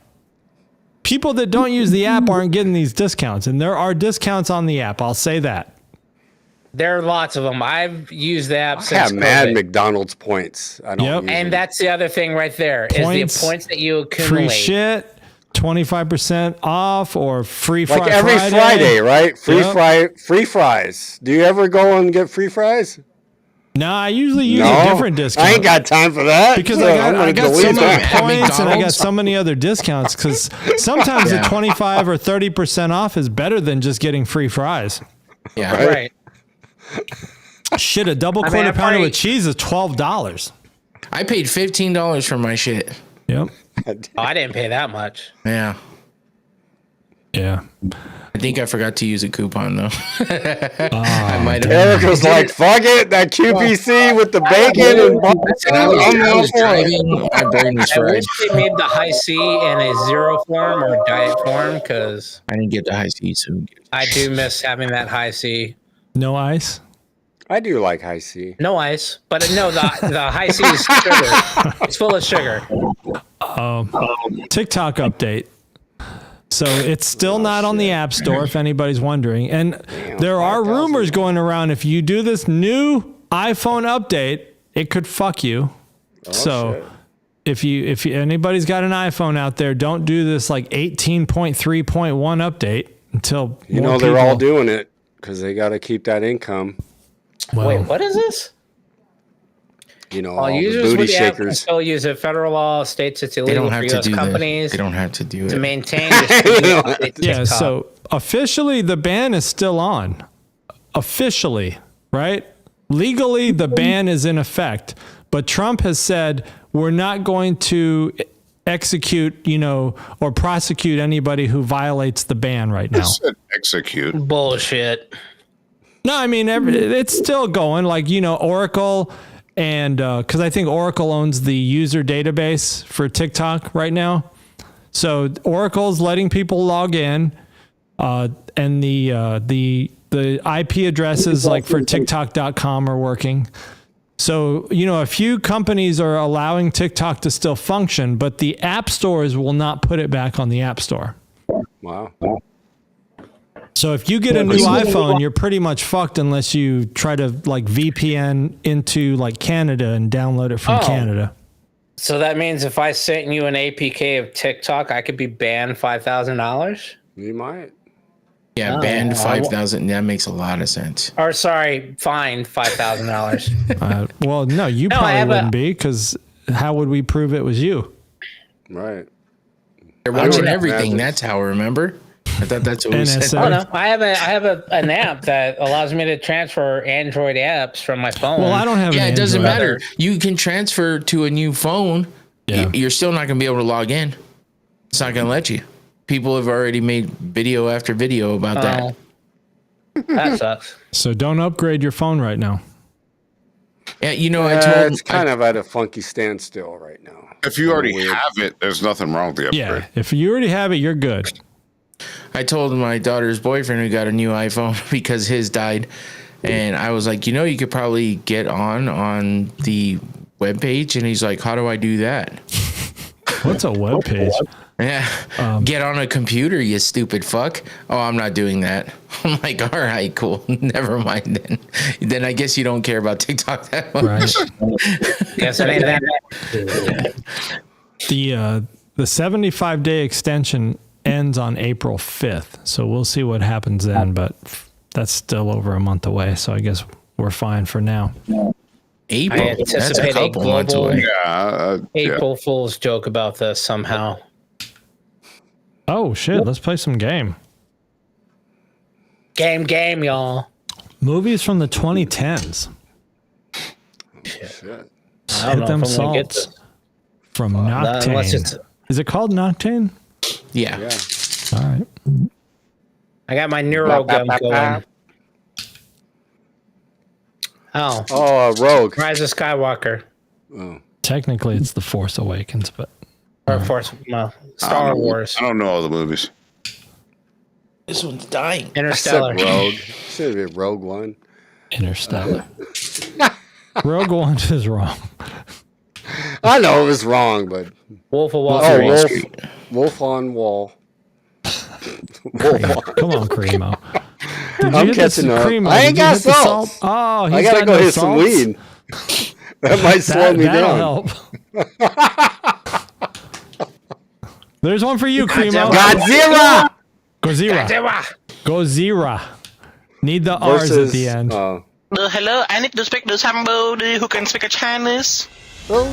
People that don't use the app aren't getting these discounts, and there are discounts on the app. I'll say that. there are lots of them. I've used the app I since have mad COVID. McDonald's points. I don't Yep. use And them. that's the other thing right there is Points, the points that you Free accumulate. shit, 25% off, or free like every Friday, right? Free fries. Do you ever go and get free fries? No, I usually use a different discount. I ain't got time for that. Because so I'm I gonna got so delete many that. points and I got McDonald's? so many other discounts because sometimes the 25 or 30% off is better than just getting free fries. Yeah. Right. Shit, a double I mean, quarter I pounder probably- with cheese is $12. I paid $15 for my shit. Yep. Oh, I didn't pay that much. Yeah. Yeah. I think I forgot to use a coupon though. I might have. Eric was like, fuck it, that QPC with the bacon and And I I'm was driving. My brain was I fried. wish they made the high C in a zero form or diet form because I didn't get the high C, so I do miss having that high C. No ice. I do like high C. No ice, but no, the high C is sugar. It's full of sugar. TikTok update. So it's still not on the App Store if anybody's wondering. And there are rumors going around if you do this new iPhone update, it could fuck you. So if anybody's got an iPhone out there, don't do this like 18.3.1 update until You more know they're people- all doing it because they got to keep that income. well, Wait, what is this? You know, All all the users booty with the app can shakers. still use it. Federal law states it's they illegal don't for have to U.S. do companies that. They don't have to do to it. maintain distribute on TikTok. Yeah, so officially the ban is still on. Officially, right? Legally, the ban is in effect. But Trump has said we're not going to execute, or prosecute anybody who violates the ban right now. Said execute. Bullshit. No, I mean, it's still going. Like, Oracle and because I think Oracle owns the user database for TikTok right now. So Oracle's letting people log in, and the IP addresses like for TikTok.com are working. So, a few companies are allowing TikTok to still function, but the app stores will not put it back on the App Store. Wow. So if you get a new iPhone, you're pretty much fucked unless you try to like VPN into like Canada and download it from Canada. So that means if I sent you an APK of TikTok, I could be banned $5,000? You might. Yeah, banned 5,000. That makes a lot of sense. Or sorry, fined $5,000. Well, no, you No, I probably have wouldn't be because how would we prove it was you? Right. They're watching would everything. imagine. That's how. Remember? I thought that's what we NSA. said. Oh no, I have an app that allows me to transfer Android apps from my phone. Well, I don't have. Yeah, an it doesn't Android. matter. You can transfer to a new phone. Yeah. You're still not going to be able to log in. It's not going to let you. People have already made video after video about that. That sucks. So don't upgrade your phone right now. Yeah, I told It's kind of at a funky standstill right now. If you already Weird. have it, there's nothing wrong with the upgrade. Yeah, if you already have it, you're good. I told my daughter's boyfriend who got a new iPhone because his died, and I was like, you could probably get on the webpage, and he's like, how do I do that? What's a web page? Yeah, get on a computer, you stupid fuck. Oh, I'm not doing that. I'm like, all right, cool. Never mind then. Then I guess you don't care about TikTok that much. Right. Guess it ain't that. The 75-day extension ends on April 5th. So we'll see what happens then, but that's still over a month away. So I guess we're fine for now. April. I That's a anticipate a couple months global away. Yeah. April Fool's joke about this somehow. Oh shit, let's play some game. Game, y'all. Movies from the 2010s. Shit. I don't Hit them know if I'm gonna get salts this. from Unless Noctane. it's, Is it called Noctane? Yeah. Yeah. All right. I got my neuro gun going. Oh, Oh, Rogue. Rise of Skywalker. Oh. Technically, it's The Force Awakens, but Or Force, Star Wars. I don't know all the movies. This one's dying. I said Interstellar. Rogue. Should have been Rogue One. Interstellar. Rogue One is wrong. I know it was wrong, but Wolf of Wall oh, Street. Wolf on Wall. Wolf on. Come on, Cremo. Did I'm hit the catching up. Cremo, I did ain't you got hit the salt. Oh, he's I gotta got go no hit some salts? weed. That might slow me That'll down. help. There's one for you, Cremo. Godzilla Gozira. Gozira. Need the R's at the end. Hello, I need to speak to somebody who can speak a Chinese. All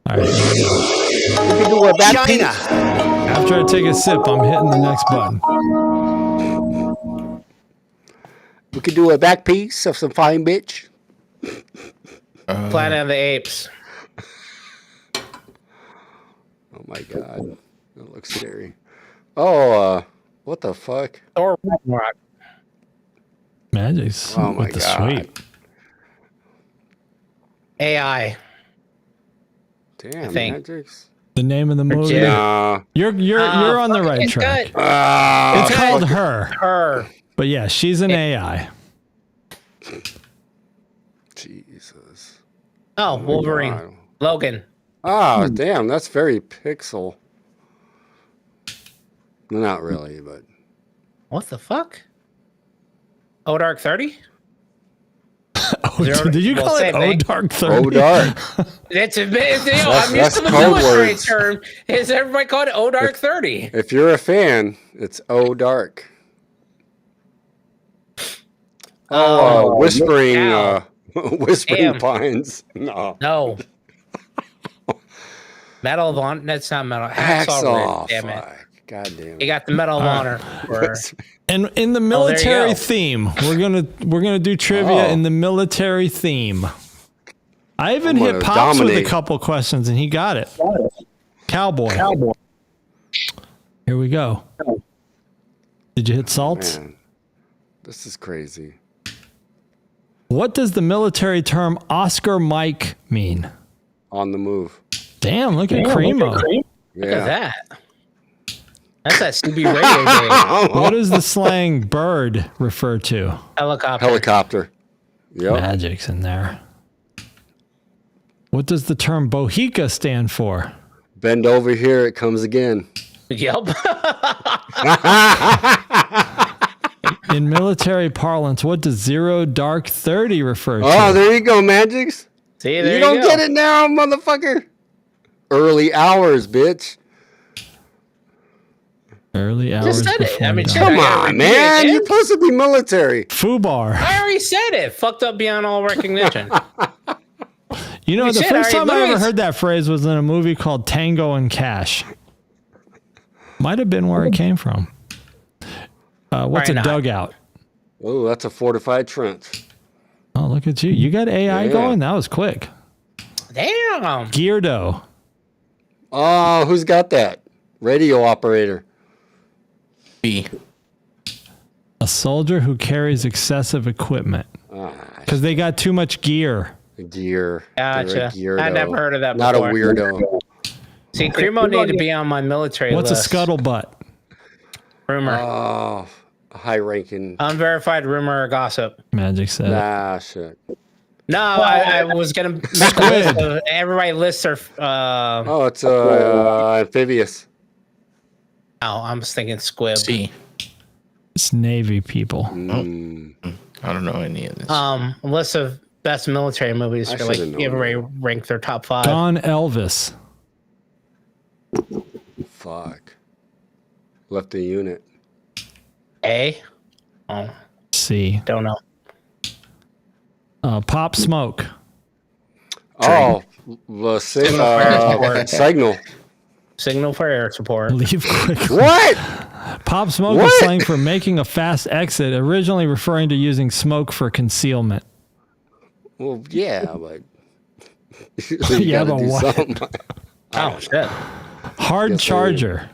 right. You can do a back China. After I take a sip, I'm hitting the next button. We could do a back piece of some fine bitch. Planet of the Apes. Oh my god, that looks scary. Oh, what the fuck? Thor Ragnarok. Mgyx Oh my with the god. sweep. AI. Damn, think. Mgyx. The name of the movie. Nah. You're on the right track. It's called Her. Her. But yeah, she's an AI. Jesus. Oh, Wolverine. God. Logan. Oh, damn, that's very pixel. Not really, but What the fuck? Oh, Dark 30? Did you call it O Dark 30? oh dark. It's a bit. I'm used that's to the code military words. term. Is everybody called it O Dark 30? If you're a fan, it's oh dark. Oh, whispering, ow. whispering Damn. pines. No. No. Medal of Honor. That's not Medal. Hacksaw. Ridge, damn it. Fuck. God damn You it. got the Medal of Honor. For, And in the you military go. theme, we're gonna do trivia Oh. in the military theme. I even I'm hit gonna Pops with dominate. a couple questions and he got it. Cowboy. Here we go. Did you hit salts? Man, this is crazy. What does the military term Oscar Mike mean? On the move. Damn, look at Cremo. Look at Yeah. that. That's that CB radio day. What does the slang bird refer to? Helicopter. Helicopter. Yep. Magic's in there. What does the term bohica stand for? Bend over here, it comes again. Yep. In military parlance, what does 0 Dark 30 refer to? Oh, there you go, Mgyx. See, there You you don't go. get it now, motherfucker. Early hours, bitch. Early hours said it. before I mean, dawn. shit, Come I gotta on, repeat it, man. dude. You're supposed to be military. Fubar. I already said it. Fucked up beyond all recognition. You know, You the said first I time I already- ever heard that phrase was in a movie called Tango and Cash. Might have been where it came from. What's Probably a not. dugout? Oh, that's a fortified trench. Oh, look at you. You got AI Yeah. going? That was quick. Damn. Geardo. Oh, who's got that? Radio operator. B. A soldier who carries excessive equipment. Because they got too much gear. Gear. Gotcha. They're a geardo. I never heard of that Not before. a weirdo. See, Cremo need to be on my military What's list. a scuttlebutt? Rumor. Oh, high ranking. Unverified rumor or gossip. Magic said. Nah, shit. No, I was going to make a list of everybody lists their... Oh, it's amphibious. Oh, I'm just thinking squib. C. It's Navy people. I don't know any of this. A list of best military movies I for like should've known everybody rank their top 5. Don Elvis. Fuck. Left the unit. A? Oh, C. don't know. Pop Smoke. Oh, the signal. Signal. Signal. Signal for air support. Leave quick. What? Pop Pop Smoke is slang for making a fast exit, originally referring to using smoke for concealment. Well, yeah, but yeah, but what? Oh shit! Hard charger.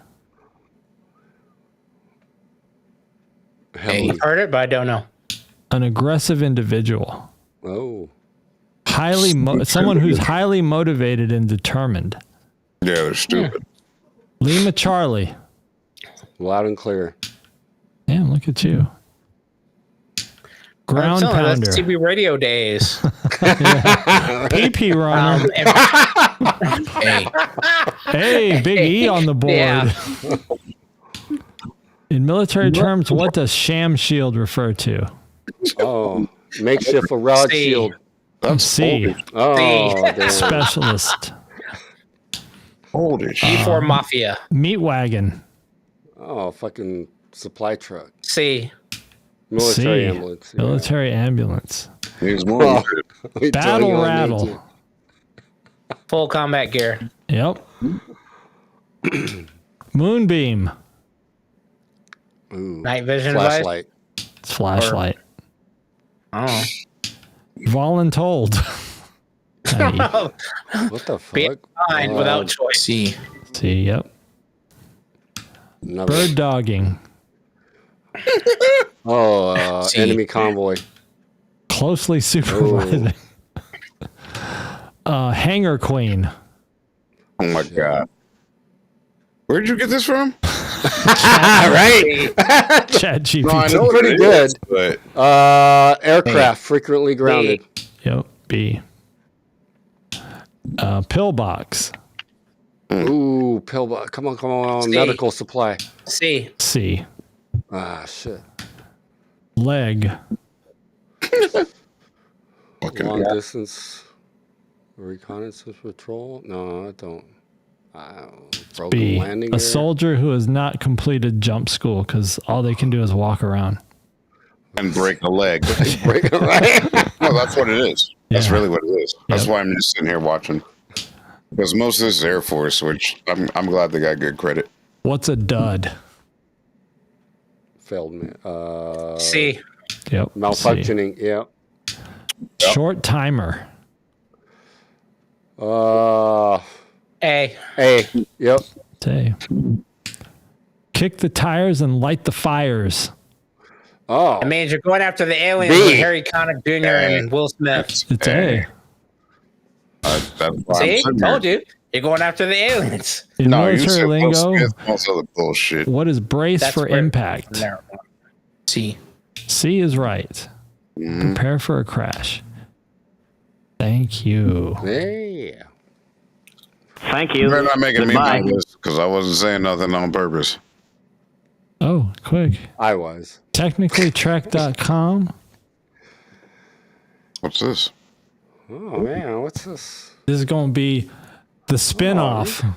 Hey, I've heard it, but I don't know. An aggressive individual. Oh. Someone who's highly motivated and determined. Yeah, they're stupid. Lima Charlie. Loud and clear. Damn, look at you. Ground pounder. That's TB radio days. PP runner. Hey, Big E on the board. Yeah. In military terms, what does sham shield refer to? Oh, makeshift rod shield. That's C. Oh, damn. Specialist. Holy shit. E for Mafia. Meat wagon. Oh, fucking supply truck. C. Military ambulance. Yeah. Military ambulance. He's more. Battle rattle. Full combat gear. Yep. Moonbeam. Ooh, Night vision flashlight. It's flashlight. Oh. Voluntold. What the fuck? Be blind without choice. C. Yep. Another. Bird dogging. Oh, enemy convoy. Closely supervising. Hanger queen. Oh my god. Where'd you get this from? Right. Chat GPT. No, I know Pretty it good. is, but Aircraft frequently grounded. Yep. B. Pillbox. Ooh, pillbox. Come on. C. Medical supply. C. C. Ah, shit. Leg. Long distance reconnaissance patrol. No, I don't. Broken B. landing A gear? soldier who has not completed jump school because all they can do is walk around. and break a leg. Break it right. No, that's what it is. That's Yeah. really what it is. That's Yep. why I'm just sitting here watching. Because most of this is Air Force, which I'm glad they got good credit. What's a dud? Failed me. C. Yep. Malfunctioning. Yeah. C. Short timer. A. A. Yep. Say. Kick the tires and light the fires. Oh. It means you're going after the aliens B. with Harry Connick Jr. and Will Smith. It's A. That's why See? I'm sitting Told here. you. You're going after the aliens. In No, you military said Will lingo, Smith, most other bullshit. what is brace That's for where- impact? There. C. C is right. Prepare for a crash. Thank you. Yeah. Thank you. They're not making me Goodbye. do this because I wasn't saying nothing on purpose. Oh, quick. I was. Technicallytrek.com. What's this? Oh man, what's this? This is going to be the spin-off. You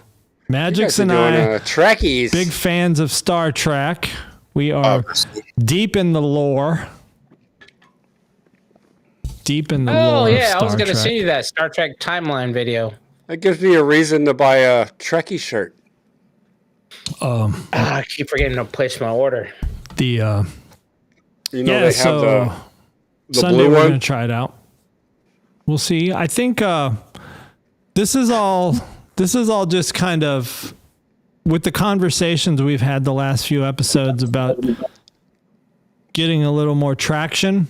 Mgyx guys are and doing I, Trekkies. big fans of Star Trek. We are Obviously. deep in the lore. Deep in the Oh, lore yeah. of I was Star going to Trek. send you that Star Trek timeline video. That gives me a reason to buy a Trekkie shirt. I keep forgetting to place my order. The You know yeah, they have so the Sunday blue we're one. gonna try it out. We'll see. I think this is all just kind of with the conversations we've had the last few episodes about getting a little more traction.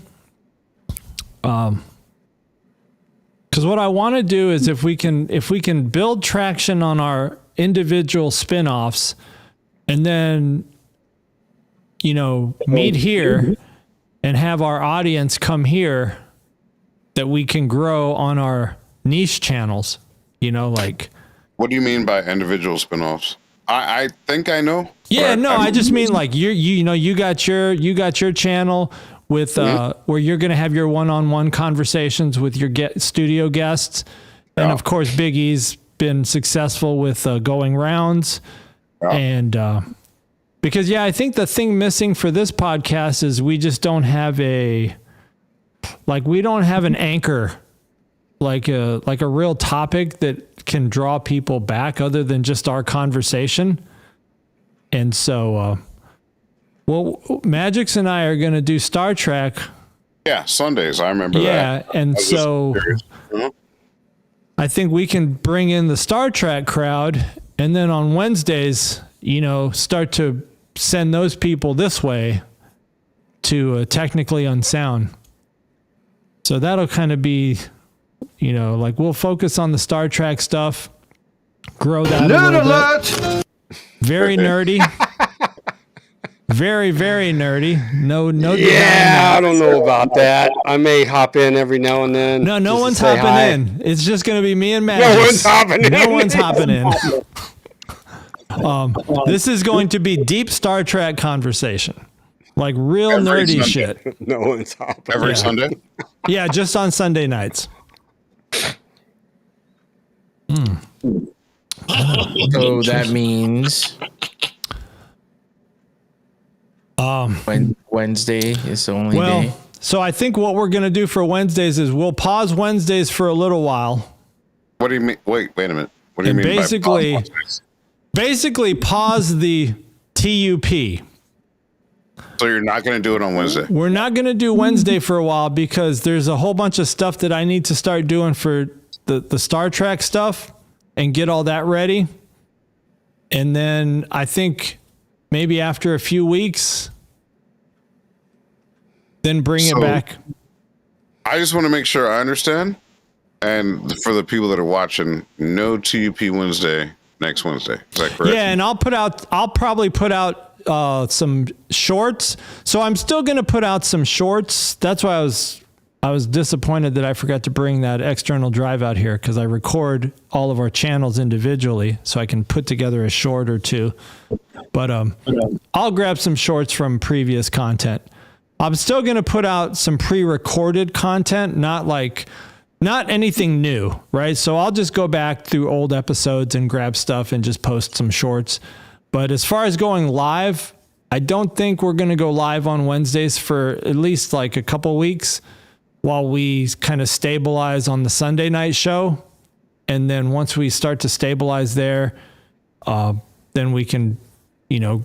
Because what I want to do is if we can build traction on our individual spin-offs and then meet here and have our audience come here, that we can grow on our niche channels, like. What do you mean by individual spinoffs? I think I know. Yeah, but no, I just mean like you got your channel with where you're gonna have your one-on-one conversations with your studio guests, and of course Big E's been successful with going rounds, and because I think the thing missing for this podcast is we just don't have an anchor, like a real topic that can draw people back other than just our conversation. And so Well, Mgyx and I are going to do Star Trek. Yeah, Sundays. I remember that. Yeah, and so I think we can bring in the Star Trek crowd, and then on Wednesdays, start to send those people this way to Technically Unsound. So that'll kind of be, like we'll focus on the Star Trek stuff, grow that a little bit. Very nerdy. Very, very nerdy. No. Yeah, I don't know about that. I may hop in every now and then. No one's hopping in. It's just going to be me and Mgyx. No one's hopping in. This is going to be deep Star Trek conversation, like real nerdy Sunday. shit. No one's hopping. Every Sunday. Yeah, just on Sunday nights. So that means Wednesday is the only day. So I think what we're going to do for Wednesdays is we'll pause Wednesdays for a little while. What do you mean? Wait a minute. What do you mean basically pause the TUP. So you're not going to do it on Wednesday? We're not going to do Wednesday for a while because there's a whole bunch of stuff that I need to start doing for the Star Trek stuff and get all that ready. And then I think maybe after a few weeks, then bring it back. I just want to make sure I understand. And for the people that are watching, no TUP Wednesday next Wednesday. Is that correct? Yeah, and I'll probably put out some shorts. So I'm still going to put out some shorts. That's why I was disappointed that I forgot to bring that external drive out here, because I record all of our channels individually so I can put together a short or two. But I'll grab some shorts from previous content. I'm still going to put out some pre-recorded content, not anything new, right? So I'll just go back through old episodes and grab stuff and just post some shorts. But as far as going live, I don't think we're going to go live on Wednesdays for at least like a couple weeks while we kind of stabilize on the Sunday night show. And then once we start to stabilize there, then we can,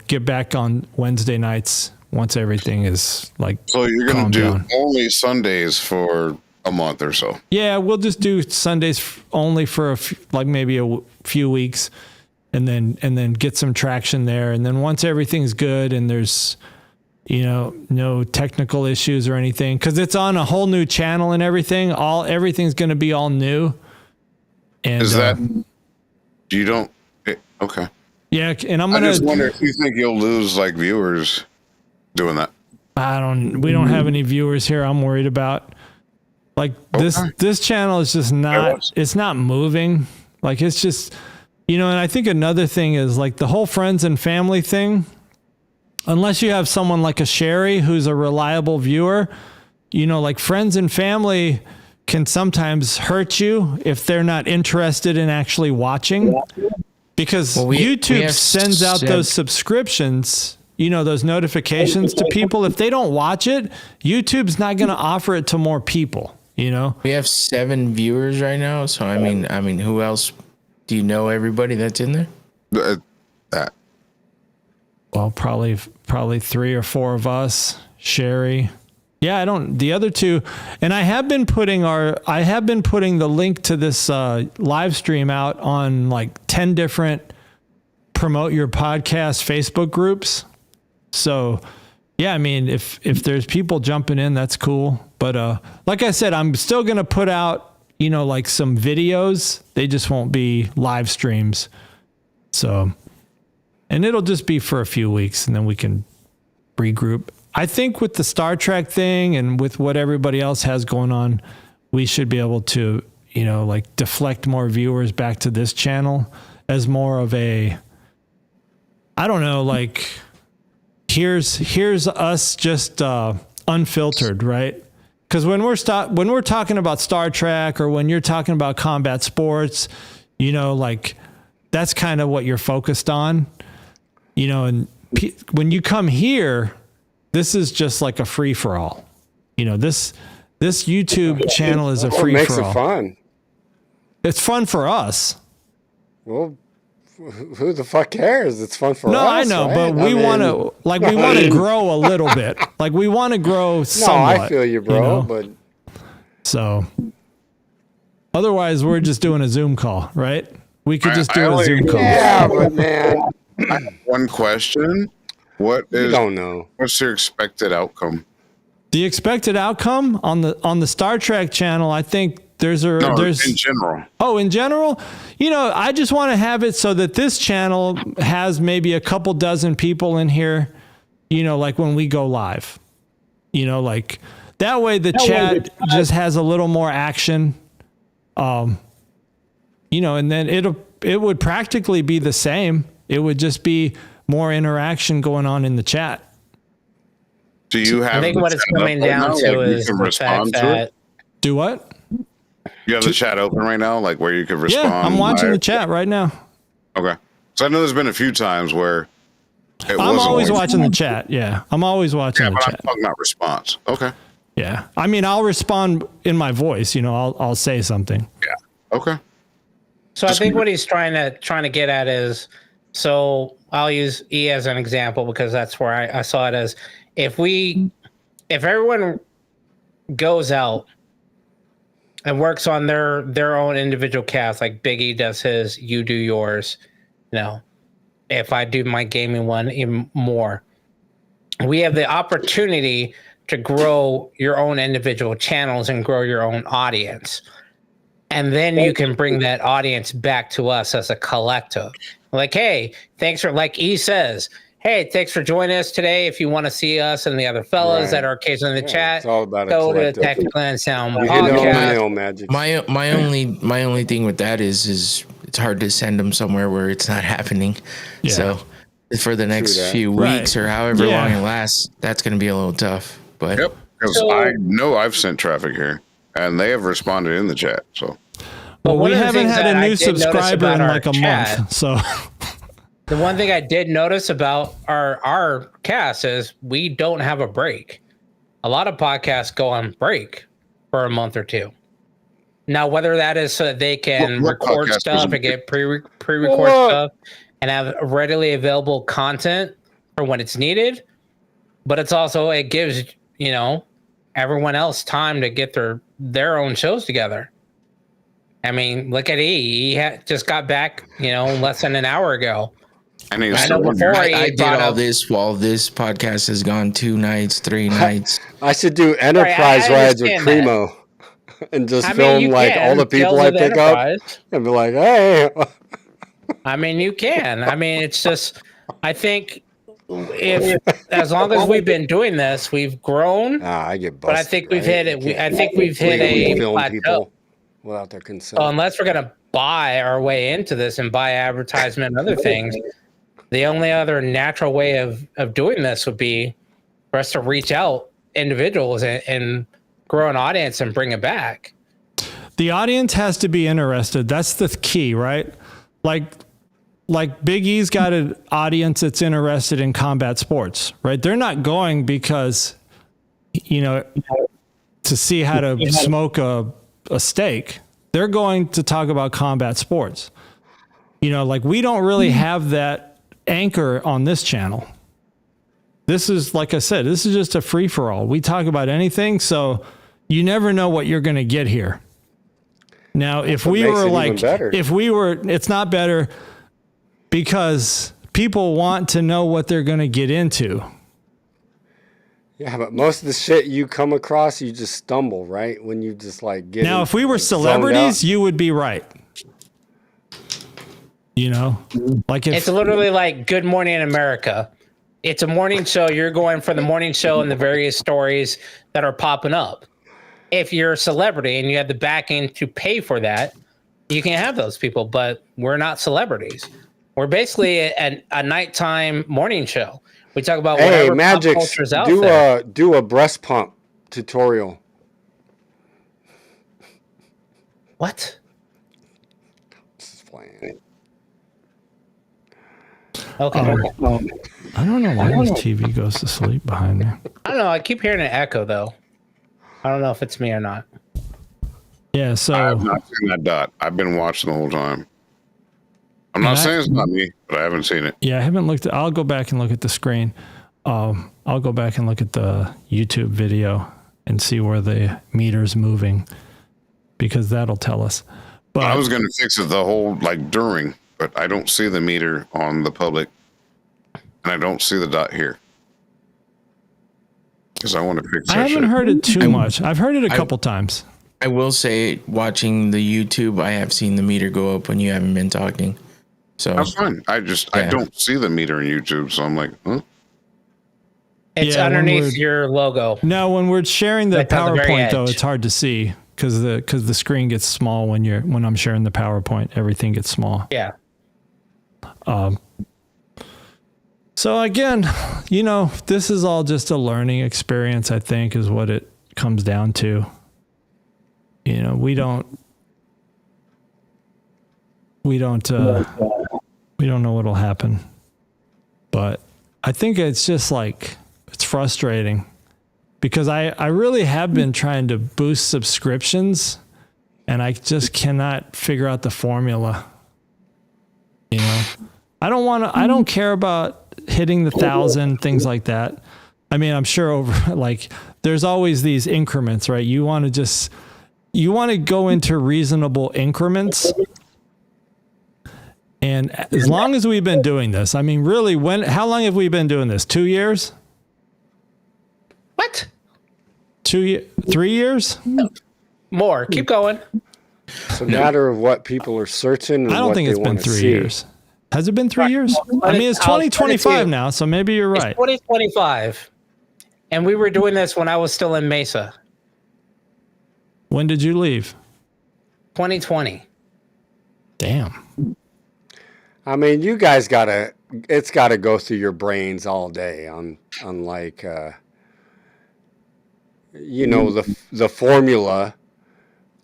get back on Wednesday nights once everything is like. So you're going to do down. only Sundays for a month or so? Yeah, we'll just do Sundays only for maybe a few weeks, and then get some traction there. And then once everything's good and there's, no technical issues or anything, because it's on a whole new channel and everything. Everything's going to be all new. And is that you don't? Okay. Yeah, and I just wonder if you think you'll lose like viewers doing that. We don't have any viewers here I'm worried about. Like this channel is just it's not moving. Like it's just, and I think another thing is like the whole friends and family thing, unless you have someone like a Sherry who's a reliable viewer, like friends and family can sometimes hurt you if they're not interested in actually watching, because YouTube sends out those subscriptions, those notifications to people. If they don't watch it, YouTube's not going to offer it to more people. We have 7 viewers right now. So I mean, who else? Do you know everybody that's in there? Well, probably 3 or 4 of us. Sherry. Yeah, the other 2, and I have been putting the link to this live stream out on like 10 different Promote Your Podcast Facebook groups. So yeah, I mean, if there's people jumping in, that's cool. But like I said, I'm still going to put out, like some videos. They just won't be live streams. So, and it'll just be for a few weeks and then we can regroup. I think with the Star Trek thing and with what everybody else has going on, we should be able to, like deflect more viewers back to this channel as more of a, I don't know, like here's us just unfiltered, right? Because when we're talking about Star Trek or when you're talking about combat sports, like that's kind of what you're focused on, and when you come here, this is just like a free for all. This YouTube channel is a free for all. Makes it fun. It's fun for us. Well, Who the fuck cares? It's fun for us. No, I know, right? but we want to grow a little bit. Like we want to grow somewhat. No, I feel you, bro. But so otherwise, we're just doing a Zoom call, right? We could just do a Zoom call. Yeah, but man, I have one question. What's your expected outcome? The expected outcome on the Star Trek channel, I think there's in general. Oh, in general, I just want to have it so that this channel has maybe a couple dozen people in here, like when we go live, like that way the chat just has a little more action, and then it would practically be the same. It would just be more interaction going on in the chat. Do you have? I think what it's coming down to is the fact that. Do what? You have the chat open right now, like where you could respond. Yeah, I'm watching the chat right now. Okay, so I know there's been a few times where I'm always watching the chat. Yeah, I'm always watching the chat. I'm talking about response. Okay. Yeah, I mean, I'll respond in my voice. I'll say something. Yeah. Okay. So I think what he's trying to get at is, so I'll use E as an example because that's where I saw it as. If everyone goes out and works on their own individual cast, like Big E does his, you do yours, if I do my gaming one even more, we have the opportunity to grow your own individual channels and grow your own audience. And then you can bring that audience back to us as a collective. Like, hey, thanks for, like E says, hey, thanks for joining us today. If you want to see us and the other fellas that are occasionally in the chat, it's all about go to Technically Unsound Podcast. My only thing with that is it's hard to send them somewhere where it's not happening. Yeah. So for the next few weeks or however long it lasts, that's going to be a little tough. But because I know I've sent traffic here and they have responded in the chat. So, well, we haven't had a new subscriber in like a month. So. The one thing I did notice about our cast is we don't have a break. A lot of podcasts go on break for a month or two. Now, whether that is so that they can record stuff and get pre-record stuff and have readily available content for when it's needed, but it gives everyone else time to get their own shows together. I mean, look at E. He just got back, less than an hour ago. I did all this while this podcast has gone 2 nights, 3 nights. I should do enterprise rides with Primo and just film all the people I pick up and be like, hey. I mean, you can. I mean, it's just, I think as long as we've been doing this, we've grown. I get busted. But I think we've hit it. I think we've hit a plateau. Without their consent. So unless we're going to buy our way into this and buy advertisement and other things, the only other natural way of doing this would be for us to reach out individuals and grow an audience and bring it back. The audience has to be interested. That's the key, right? Like Big E's got an audience that's interested in combat sports, right? They're not going because, to see how to smoke a steak. They're going to talk about combat sports. We don't really have that anchor on this channel. This is, like I said, this is just a free for all. We talk about anything, so you never know what you're going to get here. Now, it's not better because people want to know what they're going to get into. Yeah, but most of the shit you come across, you just stumble, right? When you just get now, if we were celebrities, you would be right. It's literally like Good Morning America. It's a morning show. You're going for the morning show and the various stories that are popping up. If you're a celebrity and you have the backing to pay for that, you can have those people, but we're not celebrities. We're basically a nighttime morning show. We talk about whatever pop culture's out there. Do a breast pump tutorial. What? Just playing. Okay. I don't know why this TV goes to sleep behind me. I don't know. I keep hearing an echo, though. I don't know if it's me or not. Yeah, so... I have not seen that dot. I've been watching the whole time. I'm not saying it's not me, but I haven't seen it. Yeah, I haven't looked at, I'll go back and look at the screen. I'll go back and look at the YouTube video and see where the meter's moving, because that'll tell us. But I was going to fix it the whole, like, during, but I don't see the meter on the public, and I don't see the dot here. Because I want to fix that I haven't heard it too much. I've heard it a couple times. I will say, watching the YouTube, I have seen the meter go up when you haven't been talking. So that's fine. I don't see the meter in YouTube, so I'm like, huh? It's underneath your logo. No, when we're sharing the PowerPoint, though, it's hard to see because the screen gets small when I'm sharing the PowerPoint. Everything gets small. Yeah. So again, this is all just a learning experience, I think, is what it comes down to. We don't know what'll happen, but I think it's just like, it's frustrating because I really have been trying to boost subscriptions and I just cannot figure out the formula. I don't care about hitting the 1,000, things like that. I mean, I'm sure there's always these increments, right? You want to go into reasonable increments. And as long as we've been doing this, I mean, really, how long have we been doing this? 2 years? What? 3 years? More. Keep going. It's a matter of what people are searching. And I don't think it's been 3 years. Has it been 3 years? I mean, it's 2025 now, so maybe you're right. It's 2025. And we were doing this when I was still in Mesa. When did you leave? 2020. Damn. I mean, you guys it's gotta go through your brains all day on like, the formula.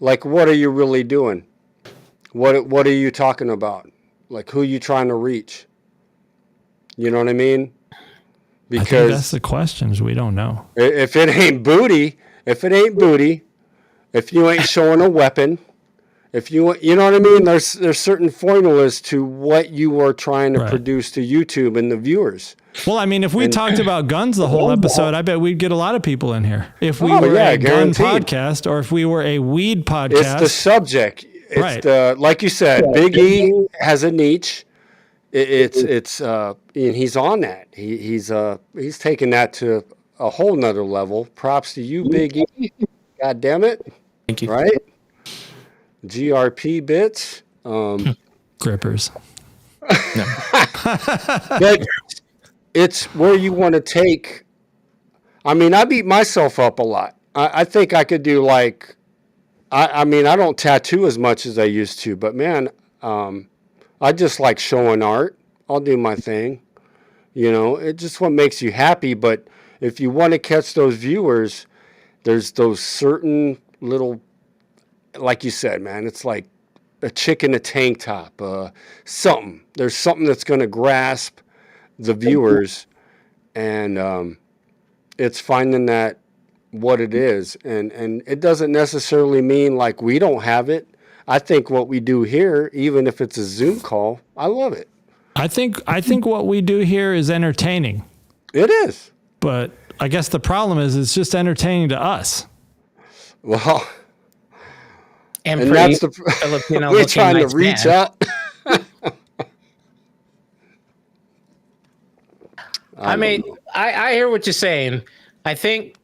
Like, what are you really doing? What are you talking about? Like, who are you trying to reach? You know what I mean? Because I think that's the questions we don't know. If it ain't booty, if you ain't showing a weapon, you know what I mean? There's certain formulas to what you are trying to produce to YouTube and the viewers. Well, I mean, if we talked about guns the whole episode, I bet we'd get a lot of people in here. If we were a gun podcast, or if we were a weed podcast. It's the subject. It's like you said, Big E has a niche. It's and he's on that. He's taken that to a whole nother level. Props to you, Big E. God damn it. Thank you. Right? GRP bits. Grippers. No. But it's where you want to take. I mean, I beat myself up a lot. I think I could do like, I mean, I don't tattoo as much as I used to, but man, I just like showing art. I'll do my thing. It's just what makes you happy. But if you want to catch those viewers, there's those certain little, like you said, man, it's like a chick in a tank top, something. There's something that's going to grasp the viewers, and it's finding that what it is. And it doesn't necessarily mean like we don't have it. I think what we do here, even if it's a Zoom call, I love it. I think what we do here is entertaining. It is. But I guess the problem is it's just entertaining to us. Well, and that's the Filipino. We're trying to reach out. I mean, I hear what you're saying. I think,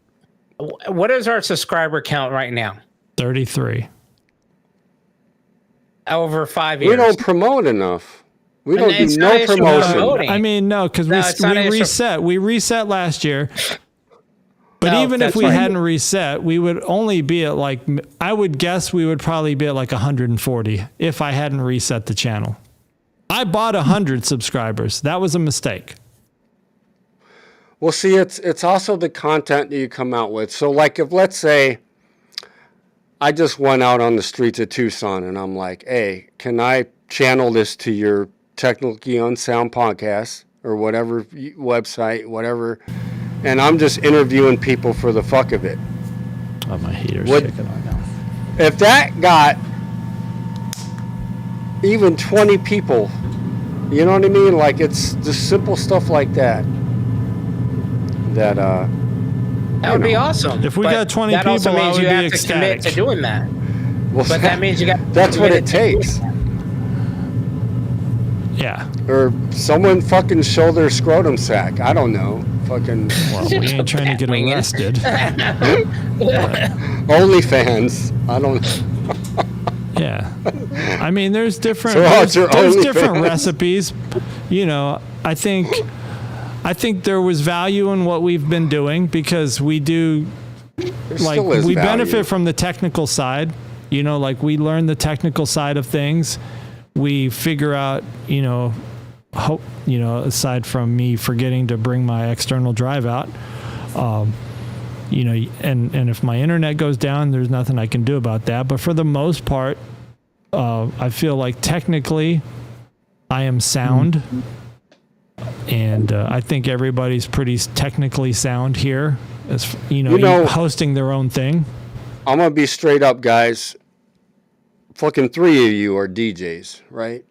what is our subscriber count right now? 33. Over 5 years. We don't promote enough. We don't do no promotion. I mean, no, because we reset. We reset last year. But even if we hadn't reset, we would only be at like, I would guess we would probably be at like 140 if I hadn't reset the channel. I bought 100 subscribers. That was a mistake. Well, see, it's also the content that you come out with. So like if, let's say, I just went out on the streets of Tucson and I'm like, hey, can I channel this to your Technically Unsound Podcast or whatever website, whatever, and I'm just interviewing people for the fuck of it. Oh, my heater's shaking on now. If that got even 20 people You know what I mean? Like, it's just simple stuff like that. That would be awesome. If we got 20 that also people, I means would you be have to ecstatic. commit to doing that. Well, But that means you got. That's what it takes. Yeah. Or someone fucking show their scrotum sack. I don't know. Fucking Well, we ain't trying to get arrested. OnlyFans. I don't. Yeah. I mean, there's different So how's your there's OnlyFans? different recipes. You know, I think there was value in what we've been doing because we do There like still is we value. benefit from the technical side. You know, like we learn the technical side of things. We figure out, aside from me forgetting to bring my external drive out, and if my internet goes down, there's nothing I can do about that. But for the most part, I feel like technically I am sound. And I think everybody's pretty technically sound here, as hosting their own thing. I'm gonna be straight up, guys. Fucking 3 of you are DJs, right?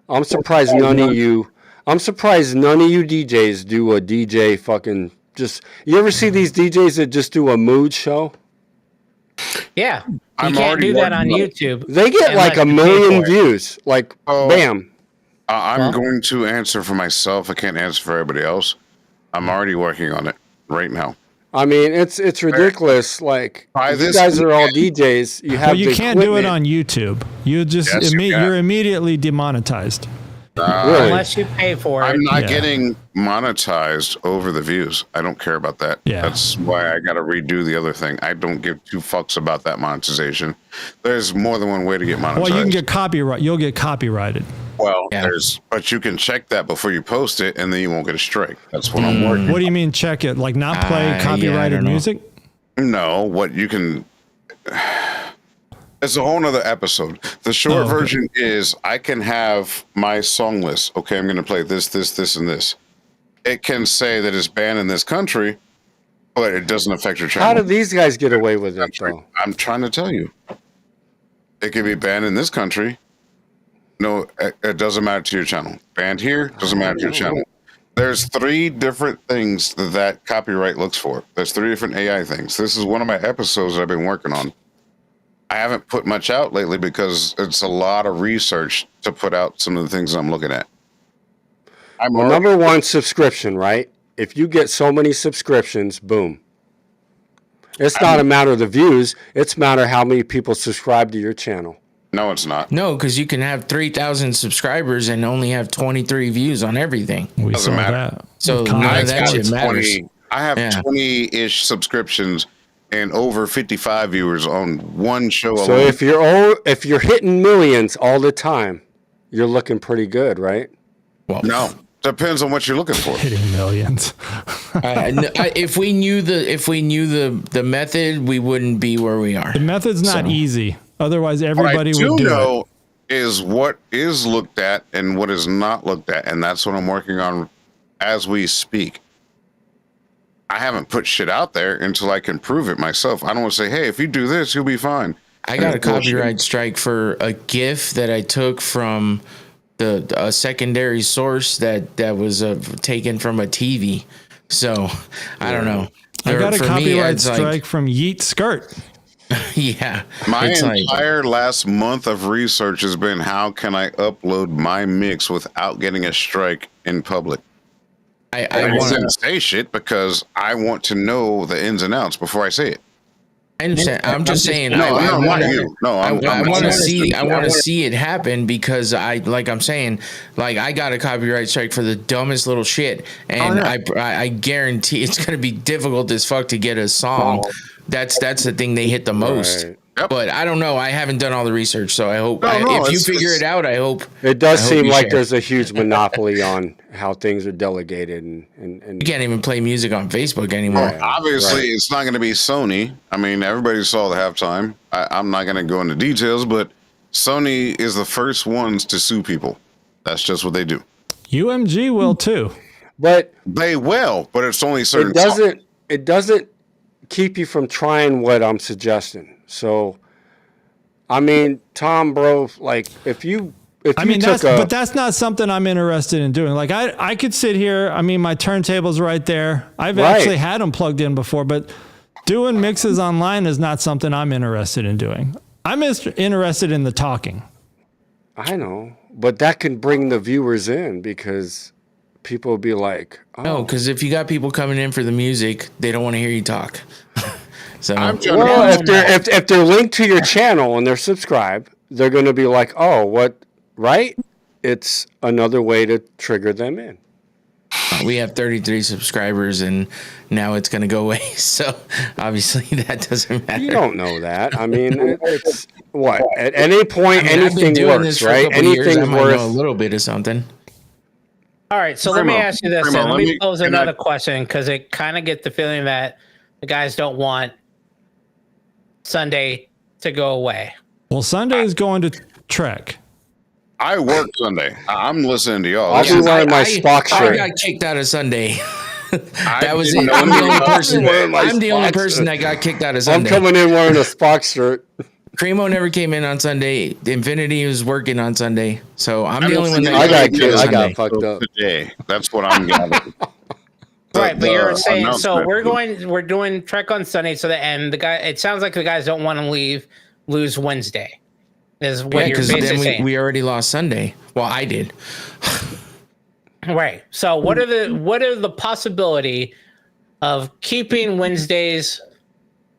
I'm surprised none of you DJs do a DJ fucking just. You ever see these DJs that just do a mood show? Yeah, you I'm can't already do that on working on YouTube. They get And, like a you pay million for it. views. Like, bam. I'm going to answer for myself. I can't answer for everybody else. I'm already working on it right now. I mean, it's ridiculous. Like, if you guys are all DJs. You have. Well, you the can't do it equipment. on YouTube. You just Yes, you can. you're immediately demonetized. Really? Unless you pay for it. I'm not Yeah. getting monetized over the views. I don't care about that. Yeah. That's why I got to redo the other thing. I don't give two fucks about that monetization. There's more than one way to get monetized. Well, you can get copyright. You'll get copyrighted. Well, Yeah. but you can check that before you post it, and then you won't get a strike. That's what I'm working. What do you mean check it? Like not play yeah, I copyrighted don't know. music? No, what you can. It's a whole nother episode. The short okay. version is I can have my song list. Okay, I'm going to play this, and this. It can say that it's banned in this country, but it doesn't affect your channel. How do these guys get away with it, though? I'm trying to tell you. It can be banned in this country. No, it doesn't matter to your channel. Banned here, doesn't matter to your channel. There's 3 different things that copyright looks for. There's 3 different AI things. This is one of my episodes that I've been working on. I haven't put much out lately because it's a lot of research to put out some of the things I'm looking at. Well, number one, subscription, right? If you get so many subscriptions, boom. It's not a matter of the views. It's a matter of how many people subscribe to your channel. No, it's not. No, because you can have 3,000 subscribers and only have 23 views on everything. We Doesn't saw matter. that. So With none of comments. that shit matters. I have Yeah. 20-ish subscriptions and over 55 viewers on one show So alone. if you're hitting millions all the time, you're looking pretty good, right? No, depends on what you're looking for. Hitting millions. If we knew the method, we wouldn't be where we are. The method's not So- easy. Otherwise, What I everybody do would do it. know is what is looked at and what is not looked at, and that's what I'm working on as we speak. I haven't put shit out there until I can prove it myself. I don't want to say, hey, if you do this, you'll be fine. I got a That's bullshit. copyright strike for a GIF that I took from a secondary source that was taken from a TV. So I don't know. I got a For me, copyright it's like- strike from Yeet Skirt. yeah. My It's like- entire last month of research has been how can I upload my mix without getting a strike in public? I I want didn't say shit because I want to know the ins and outs before I say it. I understand. I'm just saying. No, I no, want not you. No, I I'm want to saying- see. I want to see it happen because I'm saying, like I got a copyright strike for the dumbest little shit, and I guarantee it's going to be difficult as fuck to get a song. That's the thing they hit the most. Right. Yep. But I don't know. I haven't done all the research, so I hope No, if you it's- figure it out, I hope It does I hope seem you like share. there's a huge monopoly on how things are delegated and You can't even play music on Facebook anymore. Right. Obviously, it's not going to be Sony. I mean, everybody saw the halftime. I'm not going to go into details, but Sony is the first ones to sue people. That's just what they do. UMG will too. but They will, but it's only certain. it doesn't keep you from trying what I'm suggesting. So I mean, Tom, bro, like if you but that's not something I'm interested in doing. Like I could sit here. I mean, my turntable's right there. I've actually had them plugged in before, but doing mixes online is not something I'm interested in doing. I'm interested in the talking. I know, but that can bring the viewers in because people will be like, "Oh, no," because if you got people coming in for the music, they don't want to hear you talk. So, if they're linked to your channel and they're subscribed, they're going to be like, "Oh, what?" Right? It's another way to trigger them in. We have 33 subscribers, and now it's going to go away. So obviously that doesn't matter. You don't know that. I mean, it's what at any point anything works, right? Anything worth a little bit of something. All right, so let me ask you this. Let me pose another question because it kind of get the feeling that the guys don't want Sunday to go away. Well, Sunday is going to Trek. I work Sunday. I'm listening to y'all. I'll be wearing my Spock shirt. I got kicked out of Sunday. That was it. I'm the only person. I'm the only person that got kicked out of Sunday. I'm coming in wearing a Spock shirt. Cremo never came in on Sunday. Infinity was working on Sunday, so I'm the only one that I got fucked up today. That's what I'm gathering. Right, but you're saying so we're doing Trek on Sunday. So it sounds like the guys don't want to lose Wednesday. Is what you're basically saying. We already lost Sunday. Well, I did. Right. So what are the possibility of keeping Wednesdays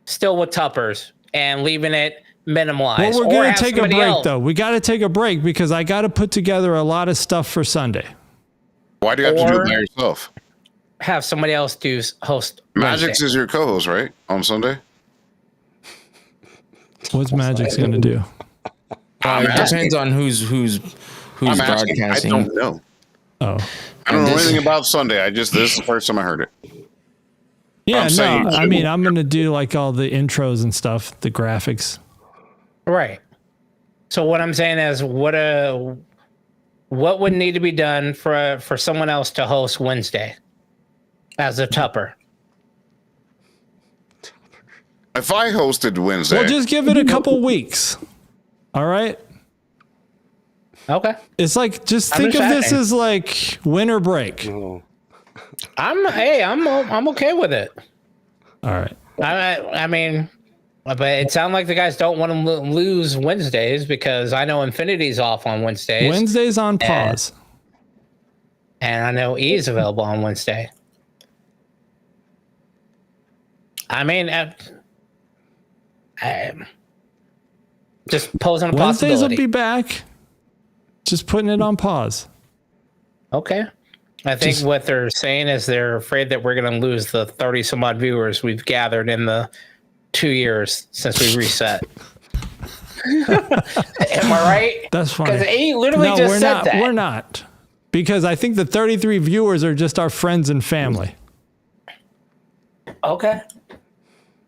still with Tuppers and leaving it minimalized? Well, we're going to take a break though. We got to take a break because I got to put together a lot of stuff for Sunday. Why do you have to do it by yourself? Have somebody else host. Mgyx is your co-host, right? On Sunday. What's Mgyx going to do? It depends on who's broadcasting. I don't know. Oh, I don't know anything about Sunday. This is the first time I heard it. Yeah, I mean, I'm going to do like all the intros and stuff, the graphics. Right. So what I'm saying is, what would need to be done for someone else to host Wednesday as a Tupper? If I hosted Wednesday, well, just give it a couple weeks. All right. Okay. It's like think of this as like winter break. Oh. I'm okay with it. All right. I mean, but it sounds like the guys don't want to lose Wednesdays because I know Infinity's off on Wednesdays. Wednesday's on pause. And I know E's available on Wednesday. I mean, just posing a possibility. Wednesdays will be back. Just putting it on pause. Okay. I think what they're saying is they're afraid that we're going to lose the 30 some odd viewers we've gathered in the 2 years since we reset. Am I right? That's funny. Because he literally just said that. We're not. Because I think the 33 viewers are just our friends and family. Okay.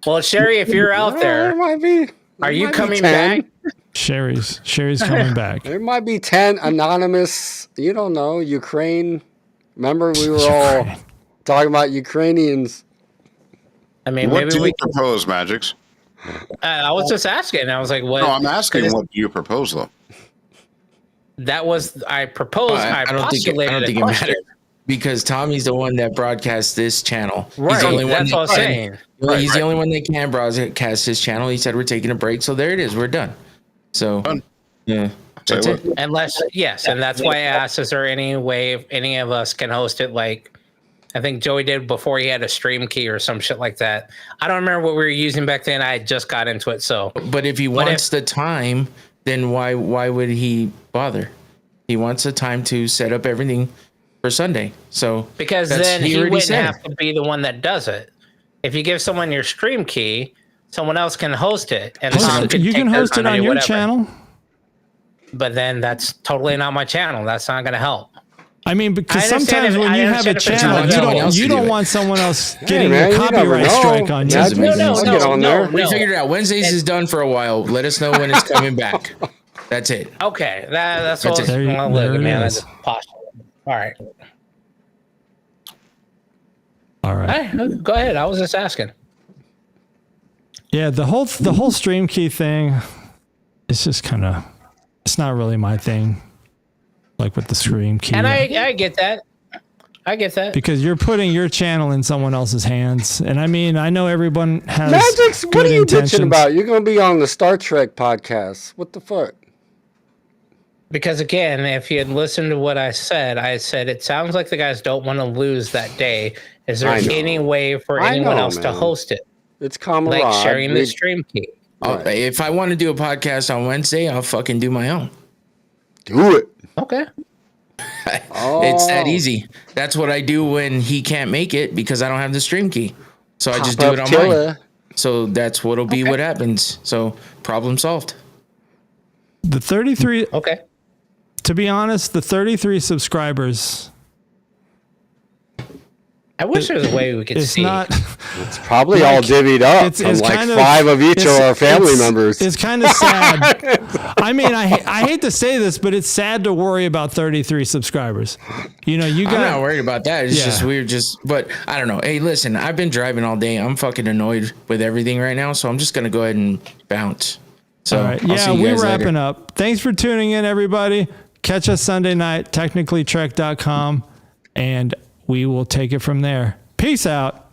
Well, Sherry, if you're out there, are you coming back? Sherry's coming back. There might be 10 anonymous, you don't know, Ukraine. Remember we were all talking about Ukrainians. I mean, what do you propose, Mgyx? I was just asking. I was like, what? No, I'm asking what do you propose, though? That was, I proposed, I don't think it matters. Because Tommy's the one that broadcasts this channel. Right, he's the only that's what I'm saying. He's the only one that can broadcast his channel. He said we're taking a break, so there it is. We're done. So, yeah, that's it. Unless, yes, and that's why I asked, is there any way if any of us can host it like I think Joey did before he had a stream key or some shit like that. I don't remember what we were using back then. I just got into it, so. But if he wants the time, then why would he bother? He wants the time to set up everything for Sunday. So because then he wouldn't have to be the one that does it. If you give someone your stream key, someone else can host it, and you can host it on your channel. But then that's totally not my channel. That's not going to help. I mean, because sometimes when you have a channel, you don't want someone else getting a copyright strike on you. No. We figured it out. Wednesdays is done for a while. Let us know when it's coming back. That's it. Okay, that's what I was man. That's possible. All right. Go ahead. I was just asking. Yeah, the whole stream key thing, it's just kind of, it's not really my thing. like with the stream key. And I get that. I get that. Because you're putting your channel in someone else's hands. And I mean, I know everyone has Mgyx, what are you intentions. bitching about? You're going to be on the Star Trek podcast. What the fuck? Because again, if you had listened to what I said it sounds like the guys don't want to lose that day. Is there any way for anyone else to host it? It's camaraderie. Like sharing the stream key. Right. If I want to do a podcast on Wednesday, I'll fucking do my own. Do it. Okay. It's that easy. That's what I do when he can't make it because I don't have the stream key. So I just do it on mine. So that's what'll be what happens. So problem solved. The 33. Okay. To be honest, the 33 subscribers. I wish there was a way we could see. It's probably all divvied up from like 5 of each of our family members. It's kind of sad. I mean, I hate to say this, but it's sad to worry about 33 subscribers. You know, I'm not worried about that. It's just weird. But I don't know. Hey, listen, I've been driving all day. I'm fucking annoyed with everything right now. So I'm just going to go ahead and bounce. So all right. Yeah, we're wrapping up. Thanks for tuning in, everybody. Catch us Sunday night, technicallytrek.com, and we will take it from there. Peace out.